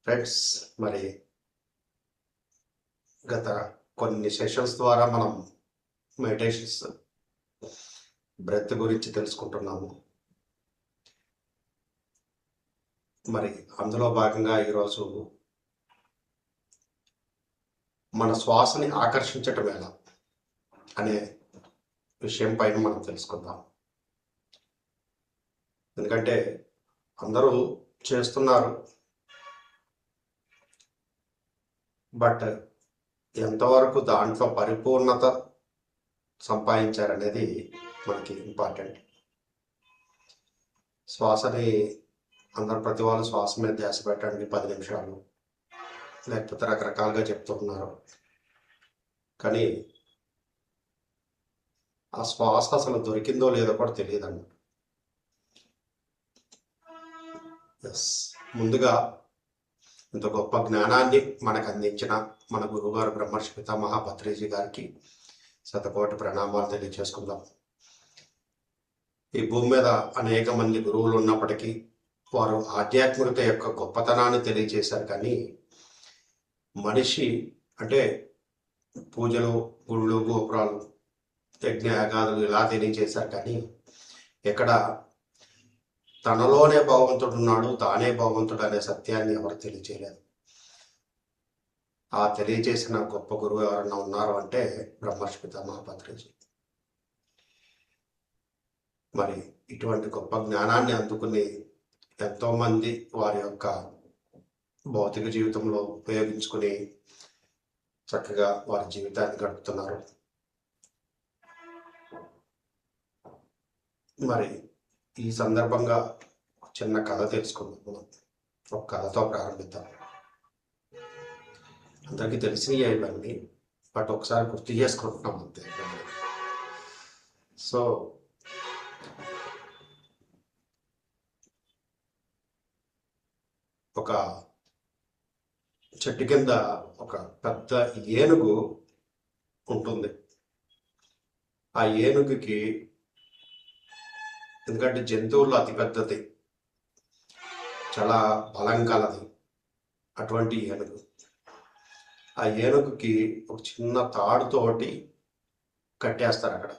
Friends, మరి గత కొన్ని సెషన్స్ ద్వారా మనం మెడిటేషన్స్ బ్రెత్ గురించి తెలుసుకుంటున్నాము. మరి అందులో భాగంగా ఈరోజు మన శ్వాసని ఆకర్షించటం ఎలా అనే విషయం పైన మనం తెలుసుకుందాం. ఎందుకంటే అందరూ చేస్తున్నారు, బట్ ఎంతవరకు దాంట్లో పరిపూర్ణత సంపాదించారనేది మనకి ఇంపార్టెంట్. శ్వాసని అందరు ప్రతి వాళ్ళు శ్వాస మీద ధ్యాస పెట్టండి 10 నిమిషాలు, లేకపోతే రకరకాలుగా చెప్తున్నారు. కానీ ఆ శ్వాస అసలు దొరికిందో లేదో కూడా తెలియదు అన్నమాట. ముందుగా ఇంత గొప్ప జ్ఞానాన్ని మనకు అందించిన మన గురువుగారు బ్రహ్మర్షి పితామహ పత్రిజీ గారికి శతకోటి ప్రణామాలు తెలియజేసుకుందాం. ఈ భూమి మీద అనేక మంది గురువులు ఉన్నప్పటికీ వారు ఆధ్యాత్మికత యొక్క గొప్పతనాన్ని తెలియజేశారు. కానీ మనిషి అంటే పూజలు, గుళ్ళు, గోపురాలు, యజ్ఞ యాగాదులు ఇలా తెలియజేశారు. కానీ ఎక్కడ తనలోనే భగవంతుడు ఉన్నాడు, తానే భగవంతుడు అనే సత్యాన్ని ఎవరు తెలియజేయలేదు. ఆ తెలియజేసిన గొప్ప గురువు ఎవరన్నా ఉన్నారు అంటే బ్రహ్మర్షి పితామహ పత్రిజీ. మరి ఇటువంటి గొప్ప జ్ఞానాన్ని అందుకుని ఎంతోమంది వారి యొక్క భౌతిక జీవితంలో ఉపయోగించుకుని చక్కగా వారి జీవితాన్ని గడుపుతున్నారు. మరి ఈ సందర్భంగా చిన్న కథ తెలుసుకుందాం. ఒక కథతో ప్రారంభిద్దాం. అందరికీ తెలిసినవి ఇవన్నీ, బట్ ఒకసారి గుర్తు చేసుకుంటున్నాం అంతే. సో ఒక చెట్టు కింద ఒక పెద్ద ఏనుగు ఉంటుంది. ఆ ఏనుగుకి, ఎందుకంటే జంతువుల్లో అతిపెద్దది, చాలా బలం కలది అటువంటి ఏనుగు. ఆ ఏనుగుకి ఒక చిన్న తాడుతోటి కట్టేస్తారు అక్కడ.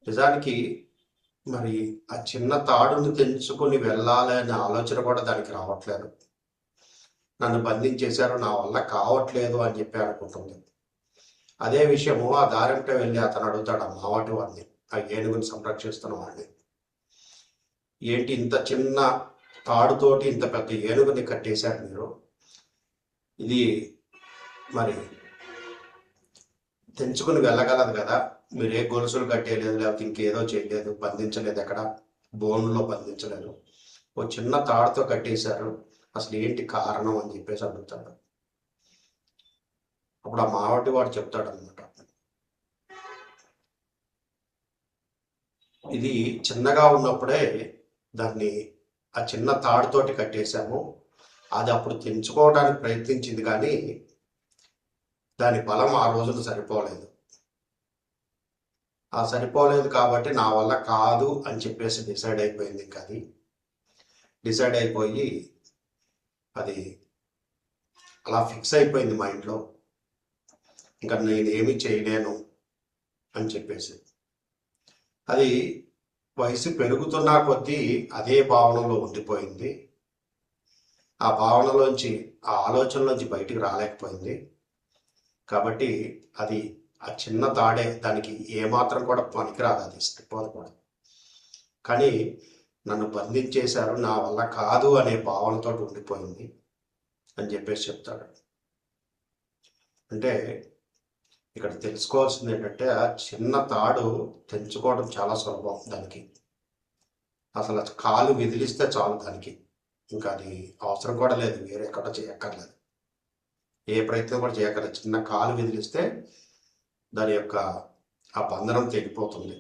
నిజానికి మరి ఆ చిన్న తాడుని తెంచుకుని వెళ్ళాలి అనే ఆలోచన కూడా దానికి రావట్లేదు. నన్ను బంధించేశారు, నా వల్ల కావట్లేదు అని చెప్పి అనుకుంటుంది. అదే విషయము ఆ దారింట వెళ్ళి అతను అడుగుతాడు ఆ మావటి వాడిని, ఆ ఏనుగుని సంరక్షిస్తున్న వాడిని, ఏంటి ఇంత చిన్న తాడుతోటి ఇంత పెద్ద ఏనుగుని కట్టేశారు మీరు, ఇది మరి తెంచుకుని వెళ్ళగలదు కదా, మీరు ఏ గొలుసులు కట్టేయలేదు, లేకపోతే ఇంకేదో చేయలేదు, బంధించలేదు, ఎక్కడ బోన్లో బంధించలేదు, ఓ చిన్న తాడుతో కట్టేశారు, అసలు ఏంటి కారణం అని చెప్పేసి అడుగుతాడు. అప్పుడు ఆ మావటి వాడు చెప్తాడు అనమాట, ఇది చిన్నగా ఉన్నప్పుడే దాన్ని ఆ చిన్న తాడుతోటి కట్టేశాము, అది అప్పుడు తెంచుకోవడానికి ప్రయత్నించింది, కానీ దాని బలం ఆ రోజులు సరిపోలేదు. ఆ సరిపోలేదు కాబట్టి నా వల్ల కాదు అని చెప్పేసి డిసైడ్ అయిపోయింది. ఇంకా అది డిసైడ్ అయిపోయి అది అలా ఫిక్స్ అయిపోయింది మైండ్లో, ఇంకా నేనేమి చేయలేను అని చెప్పేసి. అది వయసు పెరుగుతున్న కొద్దీ అదే భావనలో ఉండిపోయింది. ఆ భావనలోంచి, ఆ ఆలోచనలోంచి బయటికి రాలేకపోయింది. కాబట్టి అది ఆ చిన్న తాడే దానికి ఏమాత్రం కూడా పనికిరాదు, అది ఇష్టపోదు కూడా. కానీ నన్ను బంధించేశారు, నా వల్ల కాదు అనే భావనతో ఉండిపోయింది అని చెప్పేసి చెప్తాడు. అంటే ఇక్కడ తెలుసుకోవాల్సింది ఏంటంటే, ఆ చిన్న తాడు తెంచుకోవడం చాలా సులభం. దానికి అసలు కాలు విదిలిస్తే చాలు, దానికి ఇంకా అది అవసరం కూడా లేదు, వేరే ఎక్కడ చేయక్కర్లేదు, ఏ ప్రయత్నం కూడా చేయక్కర్లేదు. చిన్న కాలు విదిలిస్తే దాని యొక్క ఆ బంధనం తెగిపోతుంది.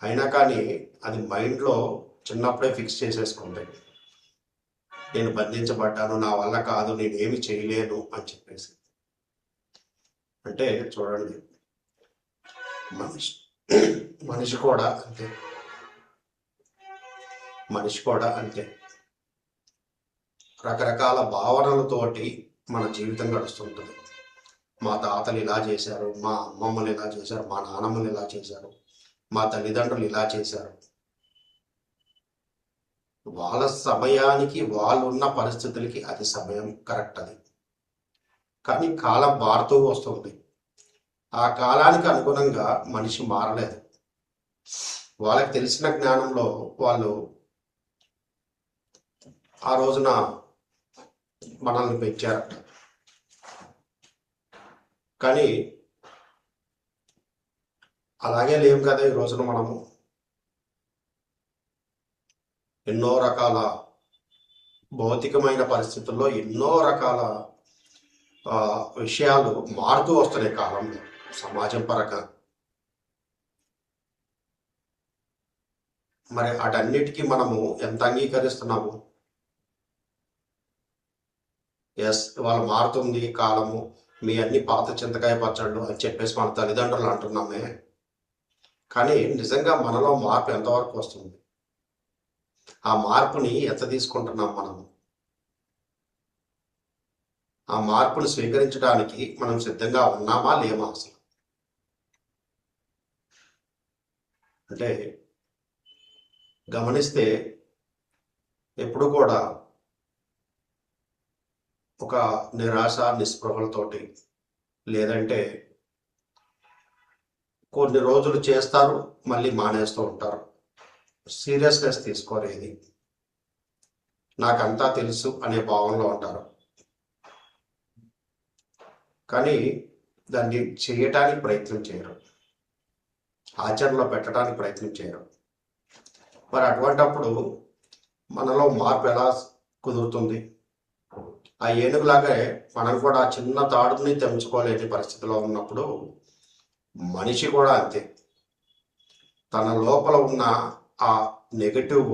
అయినా కానీ అది మైండ్లో చిన్నప్పుడే ఫిక్స్ చేసేసుకుంది, నేను బంధించబడ్డాను, నా వల్ల కాదు, నేనేమి చేయలేను అని చెప్పేసి. అంటే చూడండి, మనిషి కూడా అంతే. మనిషి కూడా అంతే. రకరకాల భావనలతోటి మన జీవితం గడుస్తుంటుంది. మా తాతలు ఇలా చేశారు, మా అమ్మమ్మలు ఇలా చేశారు, మా నాన్నమ్మలు ఇలా చేశారు, మా తల్లిదండ్రులు ఇలా చేశారు. వాళ్ళ సమయానికి వాళ్ళు ఉన్న పరిస్థితులకి అది సమయం కరెక్ట్ అది. కానీ కాలం మారుతూ వస్తుంది. ఆ కాలానికి అనుగుణంగా మనిషి మారలేదు. వాళ్ళకి తెలిసిన జ్ఞానంలో వాళ్ళు ఆ రోజున మనల్ని పెంచారట. కానీ అలాగే లేవు కదా ఈ రోజున. మనము ఎన్నో రకాల భౌతికమైన పరిస్థితుల్లో ఎన్నో రకాల విషయాలు మారుతూ వస్తున్నాయి కాలంలో, సమాజం పరంగా. మరి వాటన్నిటికీ మనము ఎంత అంగీకరిస్తున్నాము? ఎస్, వాళ్ళు మారుతుంది కాలము, మీ అన్ని పాత చింతకాయ పచ్చళ్ళు అని చెప్పేసి మన తల్లిదండ్రులు అంటున్నామే. కానీ నిజంగా మనలో మార్పు ఎంతవరకు వస్తుంది? ఆ మార్పుని ఎంత తీసుకుంటున్నాం మనము? ఆ మార్పును స్వీకరించడానికి మనం సిద్ధంగా ఉన్నామా లేమా? అసలు అంటే గమనిస్తే ఎప్పుడు కూడా ఒక నిరాశ నిస్పృహలతోటి, లేదంటే కొన్ని రోజులు చేస్తారు మళ్ళీ మానేస్తూ ఉంటారు. సీరియస్నెస్ తీసుకోరేది, నాకంతా తెలుసు అనే భావంలో ఉంటారు. కానీ దాన్ని చేయటానికి ప్రయత్నం చేయరు, ఆచరణలో పెట్టడానికి ప్రయత్నం చేయరు. మరి అటువంటప్పుడు మనలో మార్పు ఎలా కుదురుతుంది? ఆ ఏనుగులాగే మనం కూడా ఆ చిన్న తాడుని తెంచుకోలేని పరిస్థితిలో ఉన్నప్పుడు మనిషి కూడా అంతే. తన లోపల ఉన్న ఆ నెగటివ్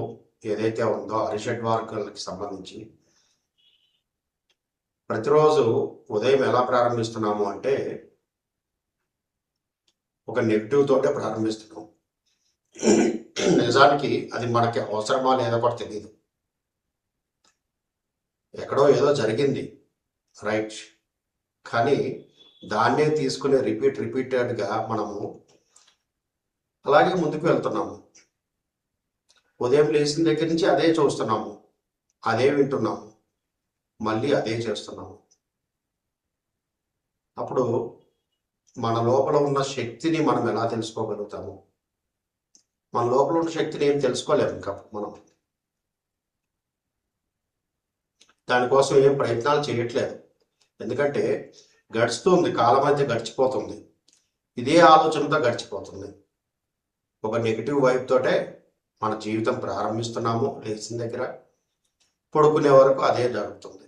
ఏదైతే ఉందో అరిషడ్ వర్గాలకి సంబంధించి ప్రతిరోజు ఉదయం ఎలా ప్రారంభిస్తున్నాము అంటే ఒక నెగిటివ్ తోటే ప్రారంభిస్తున్నాం. నిజానికి అది మనకి అవసరమా లేదా కూడా తెలియదు. ఎక్కడో ఏదో జరిగింది, రైట్, కానీ దాన్నే తీసుకునే రిపీటెడ్గా మనము అలాగే ముందుకు వెళ్తున్నాము. ఉదయం లేచిన దగ్గర నుంచి అదే చూస్తున్నాము, అదే వింటున్నాము, మళ్ళీ అదే చేస్తున్నాము. అప్పుడు మన లోపల ఉన్న శక్తిని మనం ఎలా తెలుసుకోగలుగుతాము? మన లోపల ఉన్న శక్తిని ఏం తెలుసుకోలేము ఇంకా మనం. దానికోసం ఏం ప్రయత్నాలు చేయట్లేదు. ఎందుకంటే గడుస్తుంది, కాలం అయితే గడిచిపోతుంది, ఇదే ఆలోచనతో గడిచిపోతుంది. ఒక నెగిటివ్ వైపు తోటే మన జీవితం ప్రారంభిస్తున్నాము. లేచిన దగ్గర పడుకునే వరకు అదే జరుగుతుంది.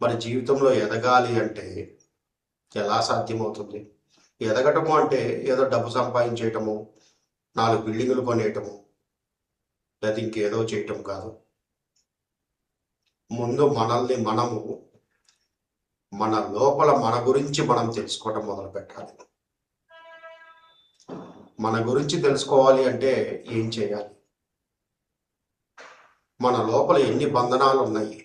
మరి జీవితంలో ఎదగాలి అంటే ఎలా సాధ్యమవుతుంది? ఎదగటము అంటే ఏదో డబ్బు సంపాదించేయటము, 4 బిల్డింగులు కొనేయటము, లేదా ఇంకేదో చేయటం కాదు. ముందు మనల్ని మనము, మన లోపల మన గురించి మనం తెలుసుకోవటం మొదలు పెట్టాలి. మన గురించి తెలుసుకోవాలి అంటే ఏం చేయాలి? మన లోపల ఎన్ని బంధనాలు ఉన్నాయి,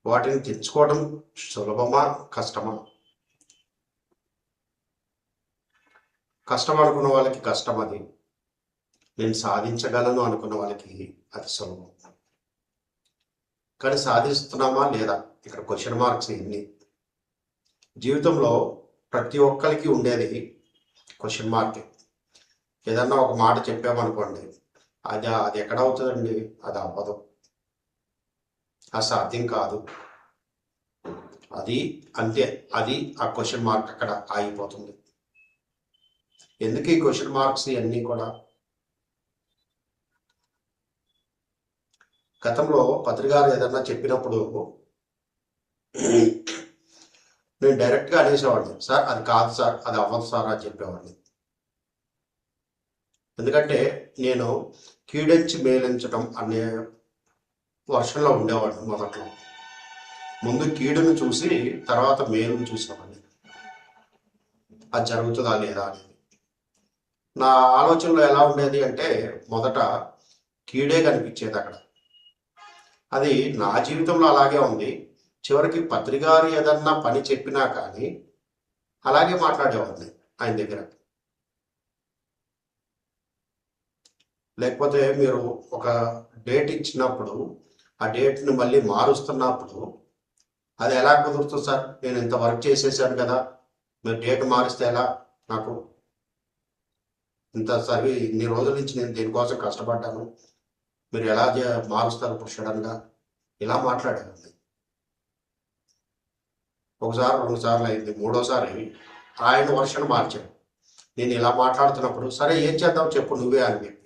వాటిని తెచ్చుకోవడం సులభమా కష్టమా? కష్టం అనుకున్న వాళ్ళకి కష్టం అది, నేను సాధించగలను అనుకున్న వాళ్ళకి అది సులభం. కానీ సాధిస్తున్నామా లేదా? ఇక్కడ క్వశ్చన్ మార్క్స్ ఎన్ని? జీవితంలో ప్రతి ఒక్కరికి ఉండేది క్వశ్చన్ మార్క్. ఏదన్నా ఒక మాట చెప్పామనుకోండి, అది ఎక్కడ అవుతుందండి? అది అవ్వదు, అసాధ్యం కాదు, అది అంతే, అది ఆ క్వశ్చన్ మార్క్ అక్కడ ఆగిపోతుంది. ఎందుకు ఈ క్వశ్చన్ మార్క్స్ ఇవన్నీ కూడా? గతంలో పత్రికారు ఏదన్నా చెప్పినప్పుడు నేను డైరెక్ట్గా అనేసేవాడిని, సార్ అది కాదు సార్, అది అవ్వదు సార్ అని చెప్పేవాడిని. ఎందుకంటే నేను కీడించి మేలించడం అనే వర్షంలో ఉండేవాడిని. మొదట్లో ముందు కీడును చూసి తర్వాత మేలును చూసేవాడిని, అది జరుగుతుందా లేదా అనేది. నా ఆలోచనలో ఎలా ఉండేది అంటే మొదట కీడే కనిపించేది అక్కడ. అది నా జీవితంలో అలాగే ఉంది. చివరికి పత్రికారు ఏదన్నా పని చెప్పినా కానీ అలాగే మాట్లాడేవాడిని ఆయన దగ్గర. లేకపోతే మీరు ఒక డేట్ ఇచ్చినప్పుడు ఆ డేట్ని మళ్ళీ మారుస్తున్నప్పుడు అది ఎలా కుదురుతుంది సార్, నేను ఇంత వర్క్ చేసేసాను కదా, మీరు డేట్ మారిస్తే ఎలా, నాకు ఇంత ఇన్ని రోజుల నుంచి నేను దీనికోసం కష్టపడ్డాను, మీరు ఎలా మారుస్తారు ఇప్పుడు సడన్గా, ఇలా మాట్లాడేవాడిని. ఒకసారి 2 సార్లు అయింది, మూడోసారి ఆయన వర్షన్ మార్చాడు. నేను ఇలా మాట్లాడుతున్నప్పుడు సరే ఏం చేద్దాం చెప్పు నువ్వే అని చెప్పి,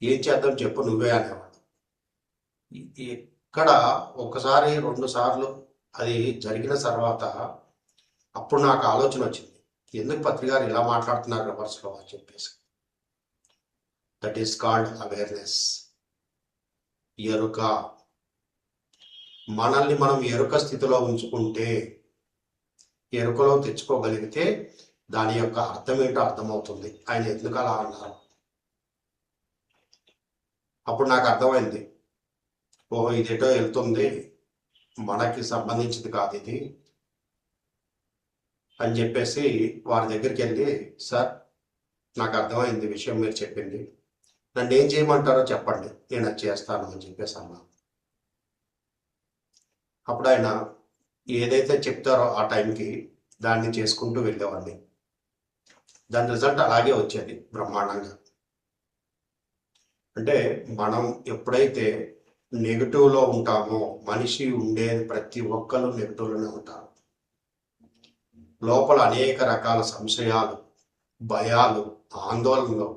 ఏం చేద్దాం చెప్పు నువ్వే అనేవాడు. ఇక్కడ ఒకసారి 2 సార్లు అది జరిగిన తర్వాత అప్పుడు నాకు ఆలోచన వచ్చింది, ఎందుకు పత్రికారు ఇలా మాట్లాడుతున్నారు రివర్స్లో అని చెప్పేసి. దట్ ఈస్ కాల్డ్ అవేర్నెస్, ఎరుక. మనల్ని మనం ఎరుక స్థితిలో ఉంచుకుంటే, ఎరుకలో తెచ్చుకోగలిగితే దాని యొక్క అర్థం ఏంటో అర్థమవుతుంది. ఆయన ఎందుకు అలా అన్నారు. అప్పుడు నాకు అర్థమైంది, ఓహో ఇదేటో వెళ్తుంది, మనకి సంబంధించింది కాదు ఇది అని చెప్పేసి వారి దగ్గరికి వెళ్ళి, సార్ నాకు అర్థమైంది విషయం మీరు చెప్పింది, నన్ను ఏం చేయమంటారో చెప్పండి, నేను అది చేస్తాను అని చెప్పేసి అన్నా. అప్పుడు ఆయన ఏదైతే చెప్తారో ఆ టైంకి దాన్ని చేసుకుంటూ వెళ్ళేవాడిని. దాని రిజల్ట్ అలాగే వచ్చేది బ్రహ్మాండంగా. అంటే మనం ఎప్పుడైతే నెగిటివ్లో ఉంటామో, మనిషి ఉండేది ప్రతి ఒక్కరు నెగిటివ్లోనే ఉంటారు. లోపల అనేక రకాల సంశయాలు, భయాలు, ఆందోళనలు,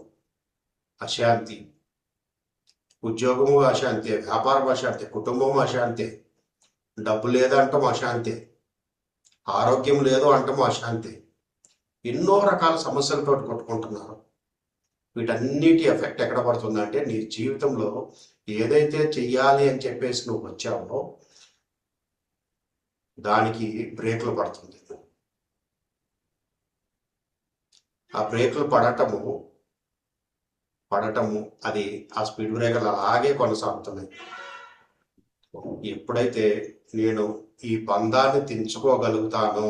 అశాంతి, ఉద్యోగము అశాంతి, వ్యాపారం అశాంతి, కుటుంబం అశాంతి, డబ్బు లేదంటాం అశాంతి, ఆరోగ్యం లేదు అంటాము అశాంతి, ఎన్నో రకాల సమస్యలతో కొట్టుకుంటున్నారు. వీటన్నిటి ఎఫెక్ట్ ఎక్కడ పడుతుందంటే నీ జీవితంలో ఏదైతే చెయ్యాలి అని చెప్పేసి నువ్వు వచ్చావో దానికి బ్రేకులు పడుతుంది. ఆ బ్రేకులు పడటము అది ఆ స్పీడ్ బ్రేకర్లు అలాగే కొనసాగుతున్నాయి. ఎప్పుడైతే నేను ఈ బంధాన్ని తెంచుకోగలుగుతానో,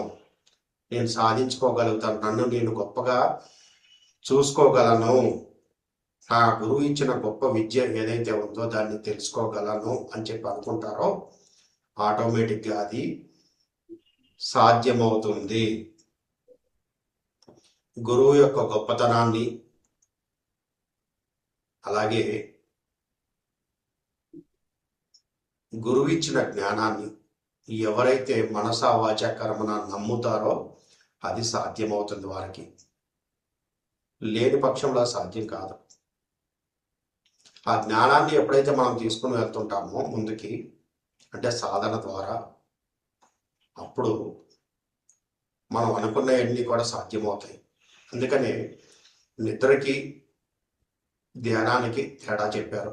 నేను సాధించుకోగలుగుతాను, నన్ను నేను గొప్పగా చూసుకోగలను, నా గురువు ఇచ్చిన గొప్ప విద్య ఏదైతే ఉందో దాన్ని తెలుసుకోగలను అని చెప్పి అనుకుంటారో ఆటోమేటిక్గా అది సాధ్యమవుతుంది. గురువు యొక్క గొప్పతనాన్ని, అలాగే గురువు ఇచ్చిన జ్ఞానాన్ని ఎవరైతే మనసా వాచ కర్మన నమ్ముతారో అది సాధ్యమవుతుంది వారికి. లేని పక్షంలో సాధ్యం కాదు. ఆ జ్ఞానాన్ని ఎప్పుడైతే మనం తీసుకుని వెళ్తుంటామో ముందుకి, అంటే సాధన ద్వారా, అప్పుడు మనం అనుకున్నవన్నీ కూడా సాధ్యమవుతాయి. అందుకనే నిద్రకి ధ్యానానికి తేడా చెప్పారు.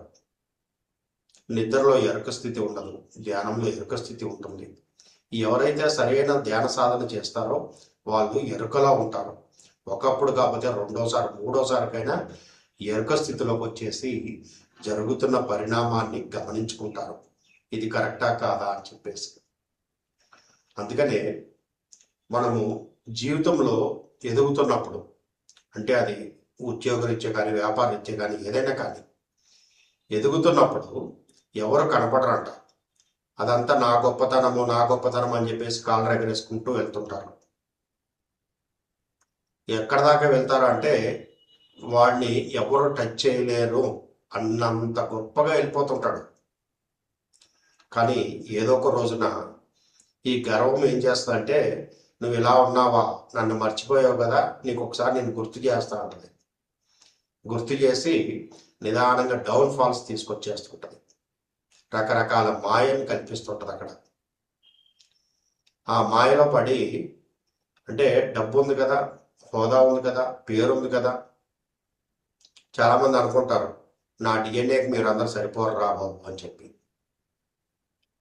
నిద్రలో ఎరుక స్థితి ఉండదు, ధ్యానంలో ఎరుక స్థితి ఉంటుంది. ఎవరైతే సరైన ధ్యాన సాధన చేస్తారో వాళ్ళు ఎరుకలో ఉంటారు. ఒకప్పుడు కాకపోతే రెండోసారి మూడోసారికైనా ఎరుక స్థితిలోకి వచ్చేసి జరుగుతున్న పరిణామాన్ని గమనించుకుంటారు, ఇది కరెక్టా కాదా అని చెప్పేసి. అందుకనే మనము జీవితంలో ఎదుగుతున్నప్పుడు, అంటే అది ఉద్యోగరీత్యా కానీ వ్యాపారరీత్యా కానీ ఏదైనా కానీ ఎదుగుతున్నప్పుడు ఎవరు కనపడరంట. అదంతా నా గొప్పతనం అని చెప్పేసి కాళ్ళ ఎగరేసుకుంటూ వెళ్తుంటారు. ఎక్కడ దాకా వెళ్తారు అంటే వాడిని ఎవరు టచ్ చేయలేరు అన్నంత గొప్పగా వెళ్ళిపోతుంటాడు. కానీ ఏదో ఒక రోజున ఈ గర్వం ఏం చేస్తుందంటే, నువ్వు ఇలా ఉన్నావా, నన్ను మర్చిపోయావు కదా, నీకు ఒకసారి నేను గుర్తు చేస్తా ఉంటుంది. గుర్తు చేసి నిదానంగా డౌన్ ఫాల్స్ తీసుకొచ్చేస్తుంటుంది. రకరకాల మాయను కల్పిస్తుంటుంది అక్కడ. ఆ మాయలో పడి, అంటే డబ్బు ఉంది కదా, హోదా ఉంది కదా, పేరు ఉంది కదా, చాలామంది అనుకుంటారు నా డిఎన్ఏకి మీరు అందరు సరిపోరు రా బాబు అని చెప్పి.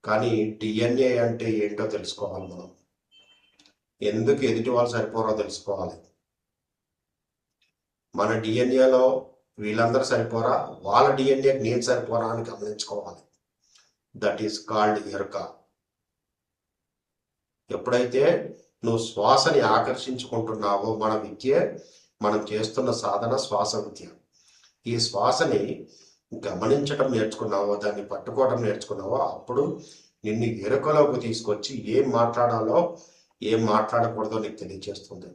కానీ డిఎన్ఏ అంటే ఏంటో తెలుసుకోవాలి మనం. ఎందుకు ఎదుటి వాళ్ళు సరిపోరో తెలుసుకోవాలి. మన డిఎన్ఏలో వీళ్ళందరూ సరిపోరా, వాళ్ళ డిఎన్ఏకి నేను సరిపోరా అని గమనించుకోవాలి. దట్ ఈస్ కాల్డ్ ఎరుక. ఎప్పుడైతే నువ్వు శ్వాసని ఆకర్షించుకుంటున్నావో, మన విద్య, మనం చేస్తున్న సాధన శ్వాస విద్య. ఈ శ్వాసని గమనించడం నేర్చుకున్నావో, దాన్ని పట్టుకోవడం నేర్చుకున్నావో, అప్పుడు నిన్ను ఎరుకలోకి తీసుకొచ్చి ఏం మాట్లాడాలో ఏం మాట్లాడకూడదో నీకు తెలియజేస్తుంది.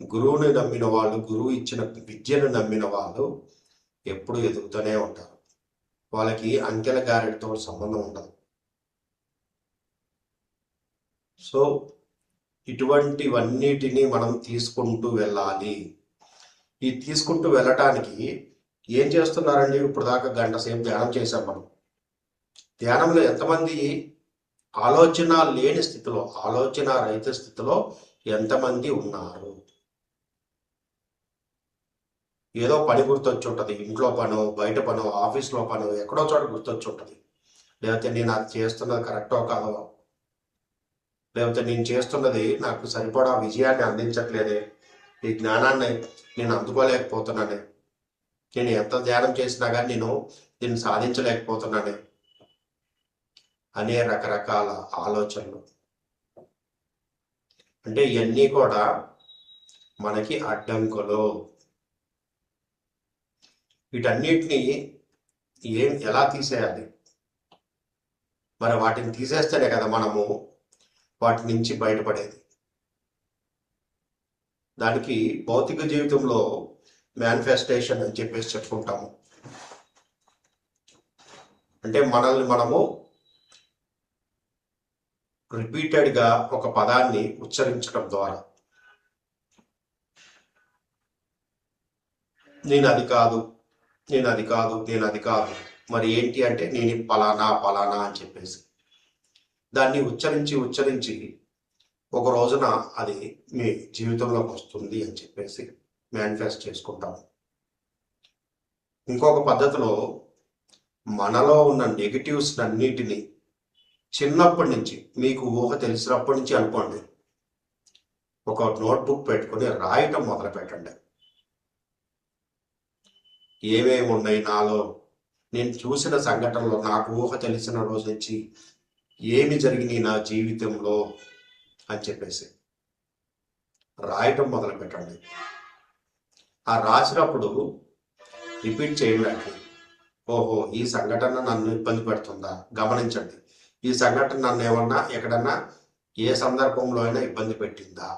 గురువుని నమ్మిన వాళ్ళు, గురువు ఇచ్చిన విద్యను నమ్మిన వాళ్ళు ఎప్పుడు ఎదుగుతూనే ఉంటారు. వాళ్ళకి అంకెల గారెడితో సంబంధం ఉండదు. సో ఇటువంటివన్నిటినీ మనం తీసుకుంటూ వెళ్ళాలి. ఈ తీసుకుంటూ వెళ్ళటానికి ఏం చేస్తున్నారండి? ఇప్పుడు దాకా గంట సేపు ధ్యానం చేశాం మనం. ధ్యానంలో ఎంతమంది ఆలోచన లేని స్థితిలో, ఆలోచన రహిత స్థితిలో ఎంతమంది ఉన్నారు? ఏదో పని గుర్తొచ్చి ఉంటుంది, ఇంట్లో పనో, బయట పనో, ఆఫీస్లో పనో, ఎక్కడో చోట గుర్తొచ్చి ఉంటుంది. లేకపోతే నేను అది చేస్తున్నది కరెక్టో కాదో, లేకపోతే నేను చేస్తున్నది నాకు సరిపడా విజయాన్ని అందించట్లేదే, ఈ జ్ఞానాన్ని నేను అందుకోలేకపోతున్నానే, నేను ఎంత ధ్యానం చేసినా కానీ నేను దీన్ని సాధించలేకపోతున్నానే అనే రకరకాల ఆలోచనలు. అంటే ఇవన్నీ కూడా మనకి అడ్డంకులు. వీటన్నిటిని ఎలా తీసేయాలి? మరి వాటిని తీసేస్తేనే కదా మనము వాటి నుంచి బయటపడేది. దానికి భౌతిక జీవితంలో మేనిఫెస్టేషన్ అని చెప్పేసి చెప్పుకుంటాము. అంటే మనల్ని మనము రిపీటెడ్గా ఒక పదాన్ని ఉచ్చరించడం ద్వారా, నేను అది కాదు, నేను అది కాదు, నేను అది కాదు, మరి ఏంటి అంటే నేను పలానా పలానా అని చెప్పేసి దాన్ని ఉచ్చరించి ఒక రోజున అది మీ జీవితంలోకి వస్తుంది అని చెప్పేసి మేనిఫెస్ట్ చేసుకుంటాము. ఇంకొక పద్ధతిలో మనలో ఉన్న నెగిటివ్స్ అన్నిటినీ చిన్నప్పటి నుంచి, మీకు ఊహ తెలిసినప్పటి నుంచి అనుకోండి, ఒక నోట్బుక్ పెట్టుకొని రాయటం మొదలు పెట్టండి. ఏమేమి ఉన్నాయి నాలో, నేను చూసిన సంఘటనలో, నాకు ఊహ తెలిసిన రోజు నుంచి ఏమి జరిగినాయి నా జీవితంలో అని చెప్పేసి రాయటం మొదలు పెట్టండి. ఆ రాసినప్పుడు రిపీట్ చేయండి. ఓహో, ఈ సంఘటన నన్ను ఇబ్బంది పెడుతుందా? గమనించండి. ఈ సంఘటన నన్ను ఏమన్నా ఎక్కడన్నా ఏ సందర్భంలో అయినా ఇబ్బంది పెట్టిందా?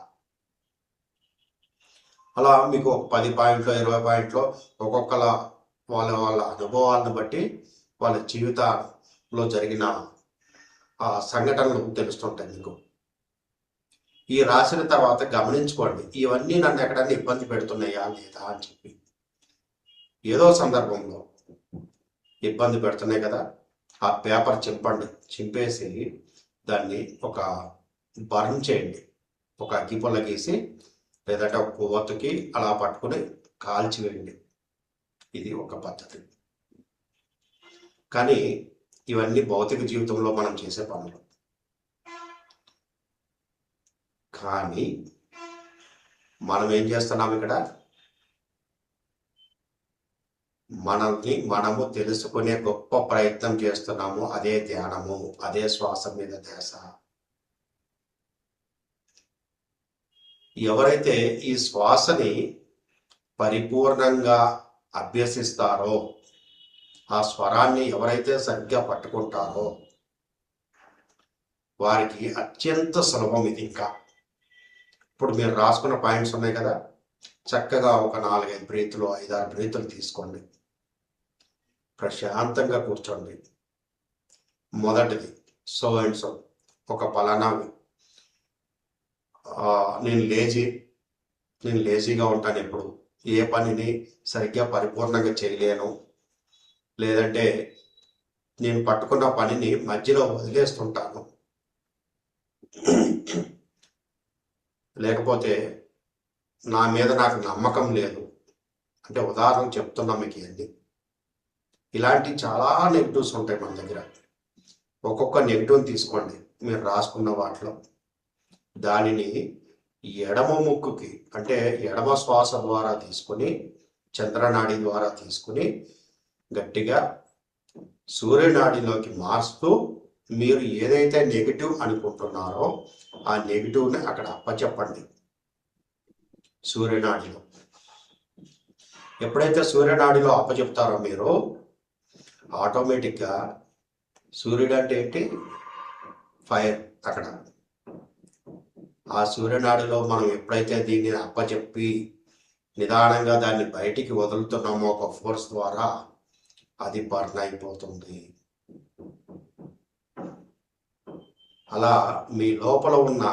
అలా మీకు ఒక 10 పాయింట్లో 20 పాయింట్లో ఒక్కొక్కల వాళ్ళ అనుభవాలను బట్టి వాళ్ళ జీవితంలో జరిగిన ఆ సంఘటనలు తెలుస్తుంటాయి మీకు. ఈ రాసిన తర్వాత గమనించుకోండి, ఇవన్నీ నన్ను ఎక్కడన్నా ఇబ్బంది పెడుతున్నాయా లేదా అని చెప్పి. ఏదో సందర్భంలో ఇబ్బంది పెడుతున్నాయి కదా, ఆ పేపర్ చింపండి. చింపేసి దాన్ని ఒక బర్న్ చేయండి. ఒక అగ్గిపుల్ల గీసి లేదంటే ఒక పువ్వొత్తుకి అలా పట్టుకుని కాల్చివేయండి. ఇది ఒక పద్ధతి. కానీ ఇవన్నీ భౌతిక జీవితంలో మనం చేసే పనులు. కానీ మనం ఏం చేస్తున్నాం ఇక్కడ? మనల్ని మనము తెలుసుకునే గొప్ప ప్రయత్నం చేస్తున్నాము. అదే ధ్యానము, అదే శ్వాస మీద ధ్యాస. ఎవరైతే ఈ శ్వాసని పరిపూర్ణంగా అభ్యసిస్తారో, ఆ స్వరాన్ని ఎవరైతే సరిగ్గా పట్టుకుంటారో, వారికి అత్యంత సులభం ఇది. ఇంకా ఇప్పుడు మీరు రాసుకున్న పాయింట్స్ ఉన్నాయి కదా, చక్కగా ఒక 4-5 బ్రీతులు, 5-6 బ్రీతులు తీసుకోండి. ప్రశాంతంగా కూర్చోండి. మొదటిది సో అండ్ సో, ఒక పలానా నేను లేజీగా ఉంటాను, ఎప్పుడు ఏ పనిని సరిగ్గా పరిపూర్ణంగా చేయలేను, లేదంటే నేను పట్టుకున్న పనిని మధ్యలో వదిలేస్తుంటాను, లేకపోతే నా మీద నాకు నమ్మకం లేదు. అంటే ఉదాహరణ చెప్తున్నా మీకు. ఏంటి, ఇలాంటి చాలా నెగిటివ్స్ ఉంటాయి మన దగ్గర. ఒక్కొక్క నెగిటివ్ని తీసుకోండి. మీరు రాసుకున్న వాటిలో దానిని ఎడమ ముక్కుకి అంటే ఎడమ శ్వాస ద్వారా తీసుకుని చంద్రనాడి ద్వారా తీసుకుని గట్టిగా సూర్యనాడిలోకి మారుస్తూ మీరు ఏదైతే నెగిటివ్ అనుకుంటున్నారో ఆ నెగిటివ్ని అక్కడ అప్పచెప్పండి సూర్యనాడిలో. ఎప్పుడైతే సూర్యనాడిలో అప్పచెప్తారో మీరు ఆటోమేటిక్గా సూర్యుడు అంటే ఏంటి? ఫైర్. అక్కడ ఆ సూర్యనాడిలో మనం ఎప్పుడైతే దీన్ని అప్పచెప్పి నిదానంగా దాన్ని బయటికి వదులుతున్నామో ఒక ఫోర్స్ ద్వారా అది బర్న్ అయిపోతుంది. అలా మీ లోపల ఉన్న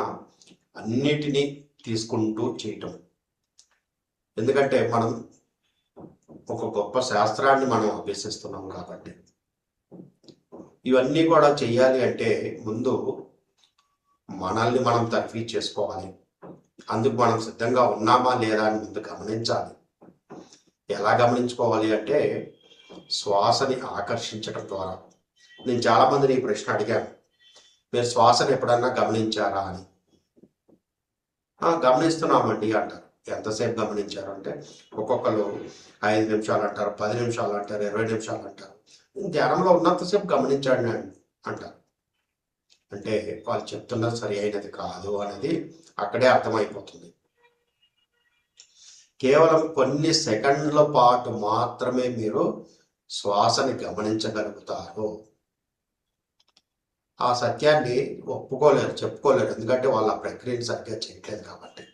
అన్నిటినీ తీసుకుంటూ చేయటం. ఎందుకంటే మనం ఒక గొప్ప శాస్త్రాన్ని మనం అభ్యసిస్తున్నాం కాబట్టి ఇవన్నీ కూడా చెయ్యాలి అంటే ముందు మనల్ని మనం తర్ఫీ చేసుకోవాలి. అందుకు మనం సిద్ధంగా ఉన్నామా లేదా అని ముందు గమనించాలి. ఎలా గమనించుకోవాలి అంటే శ్వాసని ఆకర్షించడం ద్వారా. నేను చాలా మందిని ఈ ప్రశ్న అడిగాను, మీరు శ్వాసను ఎప్పుడన్నా గమనించారా అని. గమనిస్తున్నామండి అంటారు. ఎంతసేపు గమనించారు అంటే ఒక్కొక్కరు 5 నిమిషాలు అంటారు, 10 నిమిషాలు అంటారు, 20 నిమిషాలు అంటారు. ధ్యానంలో ఉన్నంతసేపు గమనించాడు అంటారు. అంటే వాళ్ళు చెప్తున్నది సరి అయినది కాదు అనేది అక్కడే అర్థమైపోతుంది. కేవలం కొన్ని సెకండ్ల పాటు మాత్రమే మీరు శ్వాసని గమనించగలుగుతారు. ఆ సత్యాన్ని ఒప్పుకోలేరు, చెప్పుకోలేరు. ఎందుకంటే వాళ్ళ ప్రక్రియను సరిగ్గా చేయట్లేదు కాబట్టి.